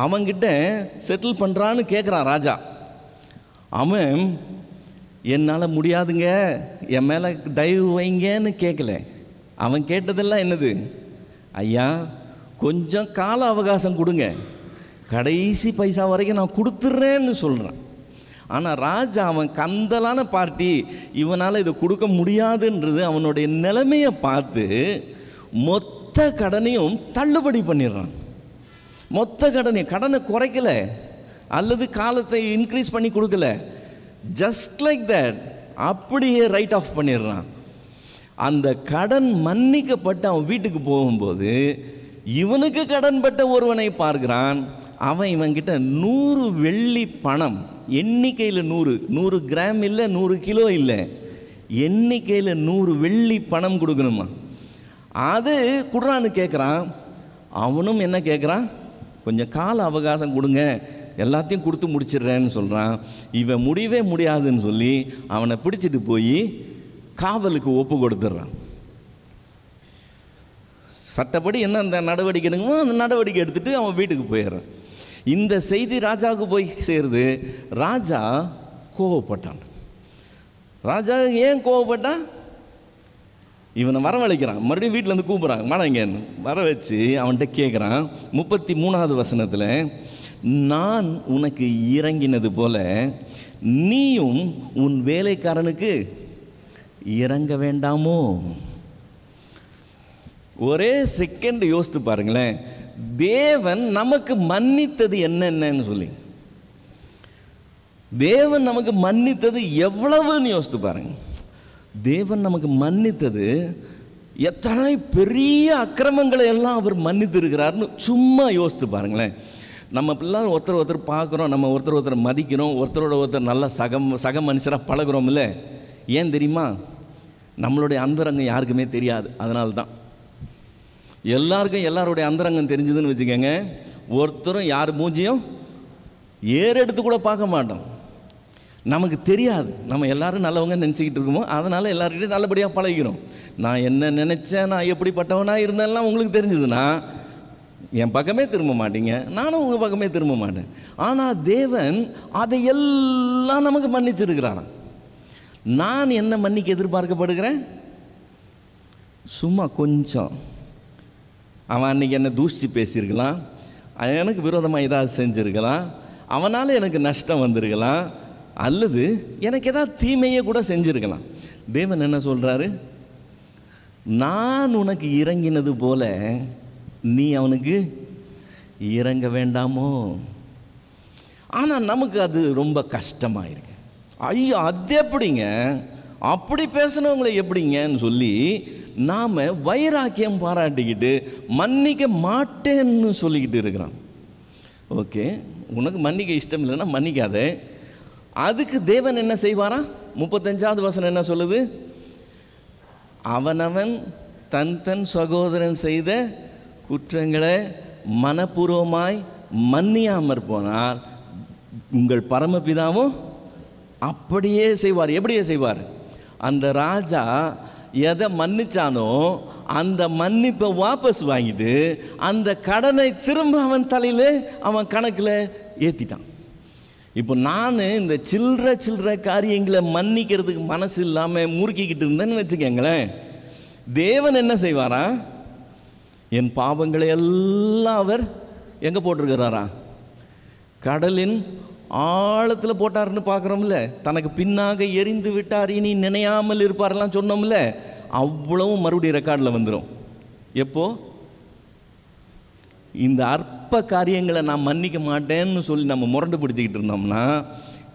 அவன்கிட்ட செட்டில் பண்ணுறான்னு கேட்குறான் ராஜா. அவன் என்னால் முடியாதுங்க, என் மேலே தயவு வைங்கன்னு கேட்கல. அவன் கேட்டதெல்லாம் என்னது? ஐயா கொஞ்சம் கால அவகாசம் கொடுங்க, கடைசி பைசா வரைக்கும் நான் கொடுத்துட்றேன்னு சொல்கிறான். ஆனால் ராஜா அவன் கந்தலான பார்ட்டி, இவனால் இதை கொடுக்க முடியாதுன்றது அவனுடைய நிலைமையை பார்த்து மொத்த கடனையும் தள்ளுபடி பண்ணிடுறான். மொத்த கடனை குறைக்கல அல்லது காலத்தை இன்க்ரீஸ் பண்ணி கொடுக்கல. ஜஸ்ட் லைக் தட் அப்படியே ரைட் ஆஃப் பண்ணிடுறான். அந்த கடன் மன்னிக்கப்பட்டு அவன் வீட்டுக்கு போகும்போது இவனுக்கு கடன்பட்ட ஒருவனை பார்க்கிறான். அவன் இவன்கிட்ட 100 வெள்ளி பணம், எண்ணிக்கையில் 100 கிராம் இல்லை, 100 கிலோ இல்லை, எண்ணிக்கையில் 100 வெள்ளி பணம் கொடுக்கணுமா. அது குடுறான்னு கேட்குறான். அவனும் என்ன கேட்குறான்? கொஞ்சம் கால அவகாசம் கொடுங்க, எல்லாத்தையும் கொடுத்து முடிச்சிடுறேன்னு சொல்கிறான். இவன் முடியவே முடியாதுன்னு சொல்லி அவனை பிடிச்சிட்டு போய் காவலுக்கு ஒப்பு கொடுத்துட்றான். சட்டப்படி என்ன அந்த நடவடிக்கை எடுக்கணுமோ அந்த நடவடிக்கை எடுத்துகிட்டு அவன் வீட்டுக்கு போயிடுறான். இந்த செய்தி ராஜாவுக்கு போய் சேருது. ராஜா கோவப்பட்டான். ராஜா ஏன் கோவப்பட்டான்? இவனை வரவழைக்கிறான். மறுபடியும் வீட்டிலேருந்து கூப்பிட்றான், மாடங்கன்னு வர வச்சு அவன்கிட்ட கேட்குறான். 33ஆவது வசனத்தில், நான் உனக்கு இறங்கினது போல நீயும் உன் வேலைக்காரனுக்கு இறங்க வேண்டாமோ? ஒரே செகண்ட் யோசித்து பாருங்களேன், தேவன் நமக்கு மன்னித்தது என்னென்னு சொல்லி. தேவன் நமக்கு மன்னித்தது எவ்வளவுன்னு யோசித்து பாருங்க. தேவன் நமக்கு மன்னித்தது எத்தனை பெரிய அக்கிரமங்களை எல்லாம் அவர் மன்னித்திருக்கிறார்னு சும்மா யோசித்து பாருங்களேன். நம்ம பிள்ளைங்க ஒருத்தர் பார்க்குறோம், நம்ம ஒருத்தர் மதிக்கிறோம், ஒருத்தரோட ஒருத்தர் நல்லா சக மனுஷராக பழகிறோம் இல்லை? ஏன் தெரியுமா? நம்மளுடைய அந்தரங்கம் யாருக்குமே தெரியாது. அதனால தான் எல்லாருக்கும் எல்லாருடைய அந்தரங்கம் தெரிஞ்சதுன்னு வச்சுக்கோங்க, ஒருத்தரும் யார் மூஞ்சியும் ஏறெடுத்து கூட பார்க்க மாட்டோம். நமக்கு தெரியாது, நம்ம எல்லாரும் நல்லவங்க நினச்சிக்கிட்டு இருக்கோமோ, அதனால் எல்லாருக்கிட்டையும் நல்லபடியாக பழகிறோம். நான் என்ன நினச்சேன், நான் எப்படிப்பட்டவனாக இருந்தேன்லாம் உங்களுக்கு தெரிஞ்சதுன்னா என் பக்கமே திரும்ப மாட்டீங்க, நானும் உங்கள் பக்கமே திரும்ப மாட்டேன். ஆனால் தேவன் அதையெல்லாம் நமக்கு மன்னிச்சிருக்கிறான். நான் என்ன மன்னிக்க எதிர்பார்க்கப்படுகிறேன்? சும்மா கொஞ்சம், அவன் அன்றைக்கி என்னை தூஷித்து பேசியிருக்கலாம், எனக்கு விரோதமாக ஏதாவது செஞ்சுருக்கலாம், அவனால் எனக்கு நஷ்டம் வந்திருக்கலாம், அல்லது எனக்கு ஏதாவது தீமையை கூட செஞ்சுருக்கலாம். தேவன் என்ன சொல்கிறாரு? நான் உனக்கு இறங்கினது போல நீ அவனுக்கு இறங்க வேண்டாமோ? ஆனால் நமக்கு அது ரொம்ப கஷ்டமாக இருக்கு. ஐயோ அது எப்படிங்க, அப்படி பேசினவங்களை எப்படிங்கன்னு சொல்லி நாம் வைராக்கியம் பாராட்டிக்கிட்டு மன்னிக்க மாட்டேன்னு சொல்லிக்கிட்டு இருக்கிறான். ஓகே, உனக்கு மன்னிக்க இஷ்டம் இல்லைன்னா மன்னிக்காத. அதுக்கு தேவன் என்ன செய்வாரா? 35வது வசனம் என்ன சொல்லுது? அவனவன் தன் தன் சகோதரன் செய்த குற்றங்களை மனப்பூர்வமாய் மன்னியாமற் போனால் உங்கள் பரமபிதாவும் அப்படியே செய்வார். எப்படியே செய்வார்? அந்த ராஜா எதை மன்னிச்சானோ அந்த மன்னிப்பை வாபஸ் வாங்கிட்டு அந்த கடனை திரும்ப அவன் தலையில் அவன் கணக்கில் ஏற்றிட்டான். இப்போ நான் இந்த சில்லற காரியங்களை மன்னிக்கிறதுக்கு மனசு இல்லாமல் முறுக்கிக்கிட்டு இருந்தேன்னு வச்சுக்கோங்களேன், தேவன் என்ன செய்வாரா? என் பாவங்களை எல்லாம் அவர் எங்கே போட்டிருக்கிறாரா? கடலின் ஆழத்தில் போட்டார்னு பார்க்குறோம்ல. தனக்கு பின்னாக எரிந்து விட்டார் இனி நினையாமல் இருப்பாரெல்லாம் சொன்னோம்ல, அவ்வளவும் மறுபடியும் ரெக்கார்டில் வந்துடும். எப்போ? இந்த அற்ப காரியங்களை நான் மன்னிக்க மாட்டேன்னு சொல்லி நம்ம முரண்டு பிடிச்சிக்கிட்டு இருந்தோம்னா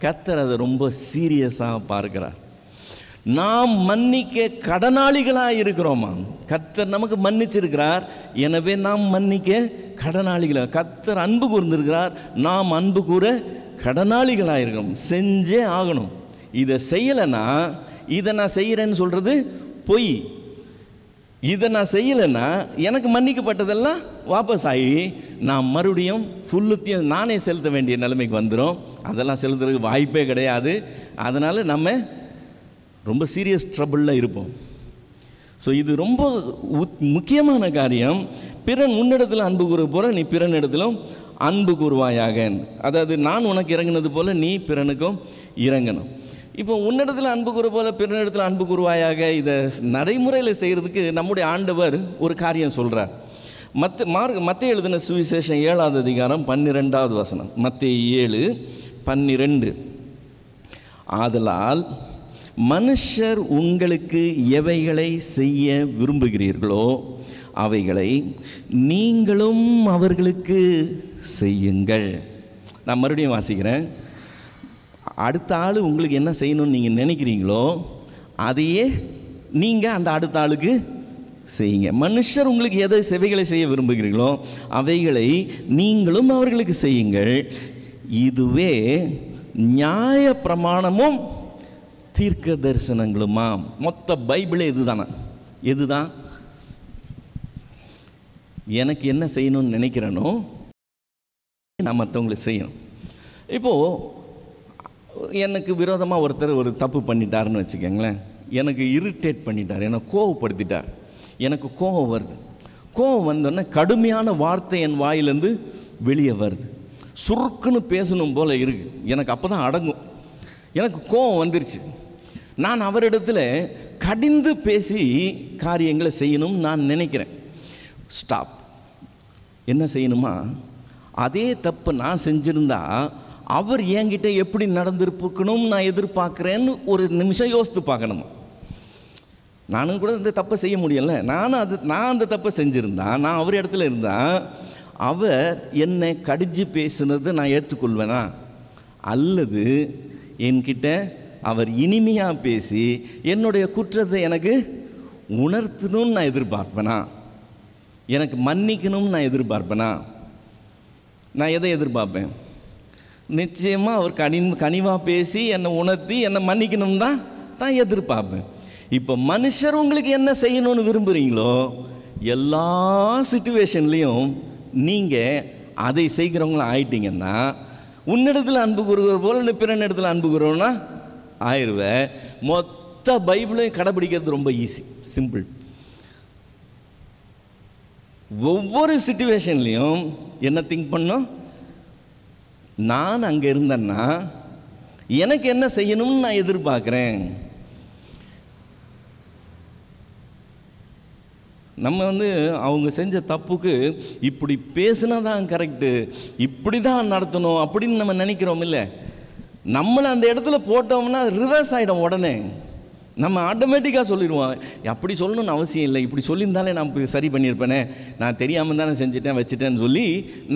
கர்த்தர் அதை ரொம்ப சீரியஸாக பார்க்கிறார். நாம் மன்னிக்க கடனாளிகளாக இருக்கிறோமா? கர்த்தர் நமக்கு மன்னிச்சிருக்கிறார், எனவே நாம் மன்னிக்க கடனாளிகளாக. கர்த்தர் அன்பு கூர்ந்திருக்கிறார், நாம் அன்பு கூற கடனாளிகளாக இருக்கிறோம். செஞ்சே ஆகணும். இதை செய்யலைன்னா, இதை நான் செய்கிறேன்னு சொல்கிறது பொய். இதை நான் செய்யலைன்னா எனக்கு மன்னிக்கப்பட்டதெல்லாம் வாபஸ் ஆகி நான் மறுபடியும் ஃபுல்லுத்தையும் நானே செலுத்த வேண்டிய நிலைமைக்கு வந்துடும். அதெல்லாம் செலுத்துறதுக்கு வாய்ப்பே கிடையாது. அதனால் நம்ம ரொம்ப சீரியஸ் ட்ரபிளில் இருப்போம். ஸோ இது ரொம்ப முக்கியமான காரியம். பிறன் உன்னிடத்தில் அன்பு கூற போல நீ பிறனிடத்திலும் அன்பு கூறுவாயாக. அதாவது நான் உனக்கு இறங்கினது போல நீ பிறனுக்கும் இறங்கணும். இப்போ உன்னிடத்தில் அன்பு கூற போல பிறனிடத்தில் அன்பு கூறுவாயாக, இதை நடைமுறையில் செய்கிறதுக்கு நம்முடைய ஆண்டவர் ஒரு காரியம் சொல்கிறார். மத்தேயு எழுதின சுவிசேஷம் 7வது அதிகாரம் 12வது வசனம். மத்தேயு 7:12. ஆதலால் மனுஷர் உங்களுக்கு எவைகளை செய்ய விரும்புகிறீர்களோ அவைகளை நீங்களும் அவர்களுக்கு செய்யுங்கள். நான் மறுபடியும் வாசிக்கிறேன். அடுத்த ஆள் உங்களுக்கு என்ன செய்யணும்னு நீங்கள் நினைக்கிறீங்களோ அதையே நீங்கள் அந்த அடுத்த ஆளுக்கு செய்யுங்க. மனுஷர் உங்களுக்கு எதை செவைகளை செய்ய விரும்புகிறீர்களோ அவைகளை நீங்களும் அவர்களுக்கு செய்யுங்கள். இதுவே நியாய பிரமாணமும் தீர்க்க தரிசனங்களுமா. மொத்த பைபிளே இதுதானா? எதுதான்? எனக்கு என்ன செய்யணும்னு நினைக்கிறேனோ நான் மற்றவங்களுக்கு செய்யணும். இப்போது எனக்கு விரோதமாக ஒருத்தர் ஒரு தப்பு பண்ணிட்டாருன்னு வச்சுக்கோங்களேன், எனக்கு இரிட்டேட் பண்ணிட்டார், என்னை கோவப்படுத்திட்டார், எனக்கு கோவம் வருது. கோவம் வந்தோடனே கடுமையான வார்த்தை என் வாயிலேருந்து வெளியே வருது. சுருக்குன்னு பேசணும் போல் இருக்குது. எனக்கு அப்போ தான் அடங்கும். எனக்கு கோவம் வந்துருச்சு. நான் அவரிடத்துல கடிந்து பேசி காரியங்களை செய்யணும் நான் நினைக்கிறேன். ஸ்டாப். என்ன செய்யணுமா? அதே தப்பு நான் செஞ்சுருந்தா அவர் என்கிட்ட எப்படி நடந்திருக்கணும் நான் எதிர்பார்க்குறேன்னு ஒரு நிமிஷம் யோசித்து பார்க்கணுமா? நானும் கூட இந்த தப்பை செய்ய முடியல. நான் அந்த தப்பை செஞ்சுருந்தா, நான் அவர் இடத்துல இருந்தால் அவர் என்னை கடிஞ்சு பேசுனது நான் ஏற்றுக்கொள்வேனா? அல்லது என்கிட்ட அவர் இனிமையாக பேசி என்னுடைய குற்றத்தை எனக்கு உணர்த்தணும்னு நான் எதிர்பார்ப்பேனா? எனக்கு மன்னிக்கணும்னு நான் எதிர்பார்ப்பேனா? நான் எதை எதிர்பார்ப்பேன்? நிச்சயமாக அவர் கனிவாக பேசி என்னை உணர்த்தி என்னை மன்னிக்கணும் தான் நான் எதிர்பார்ப்பேன். இப்போ மனுஷர் உங்களுக்கு என்ன செய்யணும்னு விரும்புகிறீங்களோ எல்லா சிச்சுவேஷன்லேயும் நீங்கள் அதை செய்கிறவங்களும் ஆயிட்டீங்கன்னா உன்னிடத்தில் அன்பு கூறுகிற போல நீ பிறனிடத்தில் அன்பு கூறுவனா ஆயிடுவேன். மொத்த பைபிளையும் கடைபிடிக்கிறது ரொம்ப ஈஸி, சிம்பிள். ஒவ்வொரு சிச்சுவேஷன்லையும் என்ன திங்க் பண்ணோம், நான் அங்கே இருந்தேன்னா எனக்கு என்ன செய்யணும்னு நான் எதிர்பார்க்குறேன். நம்ம அவங்க செஞ்ச தப்புக்கு இப்படி பேசுனா தான் கரெக்டு, இப்படி தான் நடத்தணும் அப்படின்னு நம்ம நினைக்கிறோம். இல்லை, நம்மளை அந்த இடத்துல போட்டோம்னா ரிவர்ஸ் ஆகிடும். உடனே நம்ம ஆட்டோமேட்டிக்காக சொல்லிடுவோம், அப்படி சொல்லணும்னு அவசியம் இல்லை, இப்படி சொல்லியிருந்தாலே நான் சரி பண்ணியிருப்பேனே, நான் தெரியாமல் தானே செஞ்சுட்டேன் வச்சுட்டேன்னு சொல்லி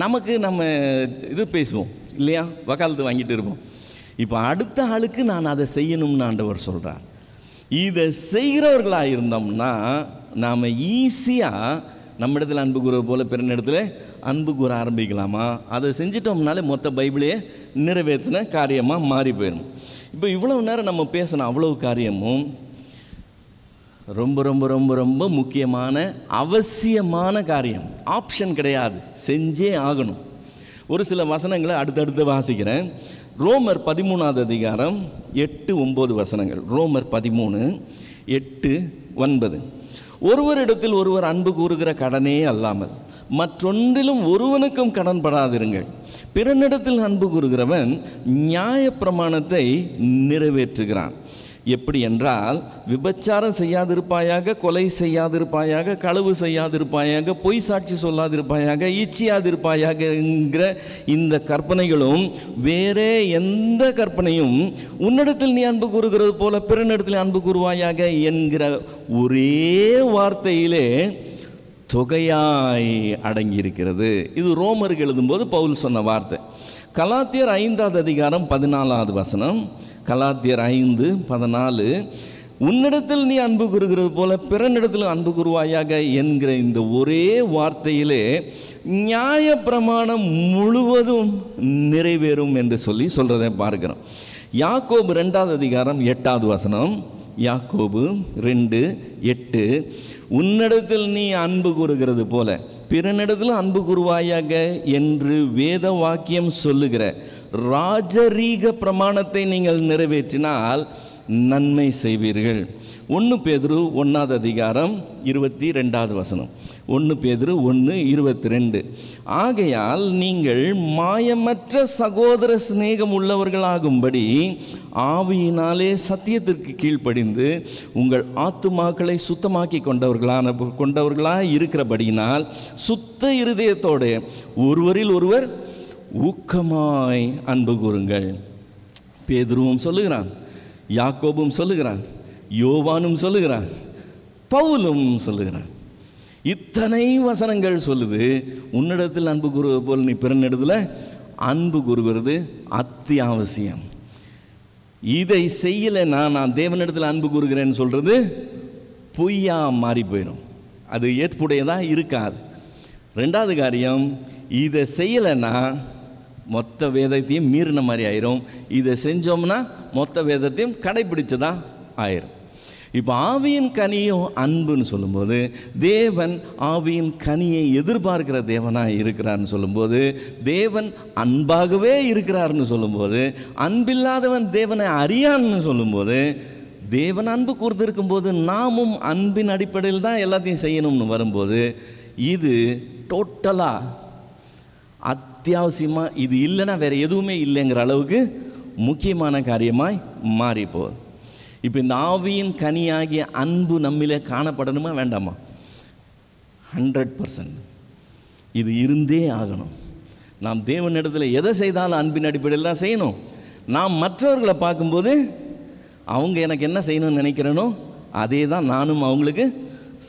நமக்கு நம்ம இது பேசுவோம் இல்லையா, வக்காலத்து வாங்கிட்டு இருப்போம். இப்போ அடுத்த ஆளுக்கு நான் அதை செய்யணும்னு ஆண்டவர் சொல்கிறார். இதை செய்கிறவர்களாக இருந்தோம்னா நாம் ஈஸியாக நம்ம இடத்துல அன்பு கூற போல பிறனிடத்தில் அன்பு கூற ஆரம்பிக்கலாமா? அதை செஞ்சிட்டோம்னாலே மொத்த பைபிளையே நிறைவேற்றின காரியமாக மாறி போயிடும். இப்போ இவ்வளவு நேரம் நம்ம பேசின அவ்வளவு காரியமும் ரொம்ப ரொம்ப ரொம்ப ரொம்ப முக்கியமான அவசியமான காரியம், ஆப்ஷன் கிடையாது, செஞ்சே ஆகணும். ஒரு சில வசனங்களை அடுத்தடுத்து வாசிக்கிறேன். ரோமர் 13வது அதிகாரம் 8-9 வசனங்கள். ரோமர் 13:8-9. ஒருவரிடத்தில் ஒருவர் அன்பு கூறுகிற கடனே அல்லாமல் மற்றொன்றிலும் ஒருவனுக்கும் கடன் படாதிருங்கள். பிறனிடத்தில் அன்பு கூறுகிறவன் நியாயப்பிரமாணத்தை நிறைவேற்றுகிறான். எப்படி என்றால், விபச்சாரம் செய்யாதிருப்பாயாக, கொலை செய்யாதிருப்பாயாக, களவு செய்யாதிருப்பாயாக, பொய் சாட்சி சொல்லாதிருப்பாயாக, ஈச்சியாதிருப்பாயாக என்கிற இந்த கற்பனைகளும் வேறே எந்த கற்பனையும் உன்னிடத்தில் நீ அன்பு கூறுகிறது போல பிறனிடத்தில் அன்பு கூறுவாயாக என்கிற ஒரே வார்த்தையிலே தொகையாய் அடங்கியிருக்கிறது. இது ரோமருக்கு எழுதும்போது பவுல் சொன்ன வார்த்தை. கலாத்தியர் 5வது அதிகாரம் 14வது வசனம். கலாத்தியர் 5:14, உன்னிடத்தில் நீ அன்பு கூறுகிறது போல பிறனிடத்தில் அன்பு கூறுவாயாக என்கிற இந்த ஒரே வார்த்தையிலே நியாயப்பிரமாணம் முழுவதும் நிறைவேறும் என்று சொல்றதை பார்க்கிறோம். யாக்கோபு 2வது அதிகாரம் 8வது வசனம். யாக்கோபு 2:8, உன்னிடத்தில் நீ அன்பு கூறுகிறது போல பிறனிடத்தில் அன்பு கூறுவாயாக என்று வேத வாக்கியம் சொல்லுகிற ராஜரீக பிரமாணத்தை நீங்கள் நிறைவேற்றினால் நன்மை செய்வீர்கள். 1 பேதுரு 1வது அதிகாரம் 22வது வசனம். 1 பேதுரு 1:22, ஆகையால் நீங்கள் மாயமற்ற சகோதர சிநேகம் உள்ளவர்களாகும்படி ஆவியினாலே சத்தியத்திற்கு கீழ்ப்படிந்து உங்கள் ஆத்துமாக்களை சுத்தமாக்கி கொண்டவர்களாக இருக்கிறபடியினால் சுத்த இருதயத்தோடு ஒருவரில் ஒருவர் ஊக்கமாய் அன்பு கூறுங்கள். பேதுருவும் சொல்லுகிறான், யாக்கோபும் சொல்லுகிறான், யோவானும் சொல்லுகிறான், பவுலும் சொல்லுகிறான். இத்தனை வசனங்கள் சொல்லுது, உன்னிடத்தில் அன்பு கூறுவது போல் நீ பிறனிடத்தில் அன்பு கூறுகிறது அத்தியாவசியம். இதை செய்யலைன்னா நான் தேவனிடத்தில் அன்பு கூறுகிறேன்னு சொல்கிறது பொய்யா மாறி போயிடும், அது ஏற்புடையதாக இருக்காது. 2வது காரியம், இதை செய்யலைன்னா மொத்த வேதத்தையும் மீறின மாதிரி ஆயிரும். இதை செஞ்சோம்னா மொத்த வேதத்தையும் கடைபிடிச்சதா ஆயிரும். இப்போ ஆவியின் கனியும் அன்புன்னு சொல்லும்போது, தேவன் ஆவியின் கனியை எதிர்பார்க்கிற தேவனாக இருக்கிறார்னு சொல்லும்போது, தேவன் அன்பாகவே இருக்கிறார்னு சொல்லும்போது, அன்பில்லாதவன் தேவனை அறியான்னு சொல்லும்போது, தேவன் அன்பு கூர்ந்திருக்கும் போது நாமும் அன்பின் அடிப்படையில் தான் எல்லாத்தையும் செய்யணும்னு வரும்போது, இது டோட்டலாக அத்தியாவசியமாக, இது இல்லைன்னா வேறு எதுவுமே இல்லைங்கிற அளவுக்கு முக்கியமான காரியமாய் மாறிப்போகுது. இப்போ இந்த ஆவியின் கனியாகிய அன்பு நம்மிலே காணப்படணுமா வேண்டாமா? 100% இது இருந்தே ஆகணும். நாம் தேவனிடத்தில் எதை செய்தாலும் அன்பின் அடிப்படையில் தான் செய்யணும். நாம் மற்றவர்களை பார்க்கும்போது அவங்க எனக்கு என்ன செய்யணும்னு நினைக்கிறேனோ அதே தான் நானும் அவங்களுக்கு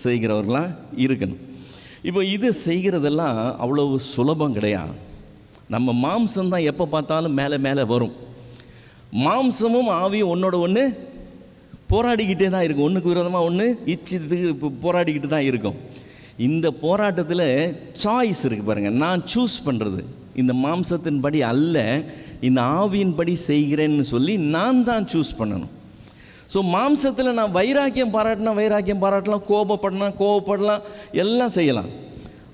செய்கிறவர்களாக இருக்கணும். இப்போ இது செய்கிறதெல்லாம் அவ்வளவு சுலபம் கிடையாது. நம்ம மாம்சம்தான் எப்போ பார்த்தாலும் மேலே மேலே வரும். மாம்சமும் ஆவியும் ஒன்றோட ஒன்று போராடிக்கிட்டே தான் இருக்கும். ஒன்றுக்கு விரோதமாக ஒன்று இச்சித்துக்கு போராடிக்கிட்டு தான் இருக்கும். இந்த போராட்டத்தில் சாய்ஸ் இருக்குது பாருங்கள். நான் சூஸ் பண்ணுறது இந்த மாம்சத்தின்படி அல்ல, இந்த ஆவியின்படி செய்கிறேன்னு சொல்லி நான் தான் சூஸ் பண்ணணும். ஸோ மாம்சத்தில் நான் வைராக்கியம் பாராட்டலாம், கோபப்படலாம், எல்லாம் செய்யலாம்.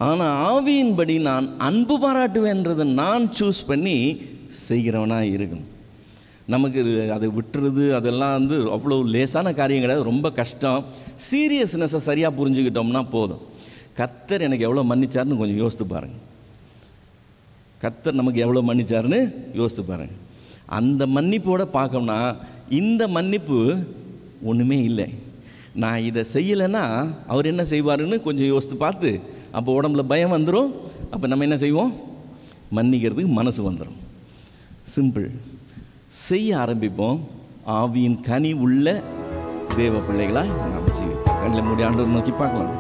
ஆனால் ஆவியின்படி நான் அன்பு பாராட்டுவேன்றதை நான் சூஸ் பண்ணி செய்கிறவனாக இருக்கணும். நமக்கு அதை விட்டுறது அதெல்லாம் அவ்வளோ லேசான காரியம் கிடையாது, ரொம்ப கஷ்டம். சீரியஸ்னஸை சரியாக புரிஞ்சுக்கிட்டோம்னா போதும். கர்த்தர் எனக்கு எவ்வளோ மன்னிச்சாருன்னு கொஞ்சம் யோசித்து பாருங்கள். கர்த்தர் நமக்கு எவ்வளோ மன்னிச்சாருன்னு யோசித்து பாருங்கள். அந்த மன்னிப்போடு பார்க்கணும்னா இந்த மன்னிப்பு ஒன்றுமே இல்லை. நான் இதை செய்யலைன்னா அவர் என்ன செய்வாருன்னு கொஞ்சம் யோசித்து பார்த்து, அப்போ உடம்புல பயம் வந்துடும். அப்போ நம்ம என்ன செய்வோம்? மன்னிக்கிறதுக்கு மனசு வந்துடும். சிம்பிள். செய்ய ஆரம்பிப்போம். ஆவியின் கனி உள்ள தேவ பிள்ளைகளாக நாம் செய்வோம். கண்ணில் மூடி ஆண்டவர் நோக்கி பார்க்கலாம்.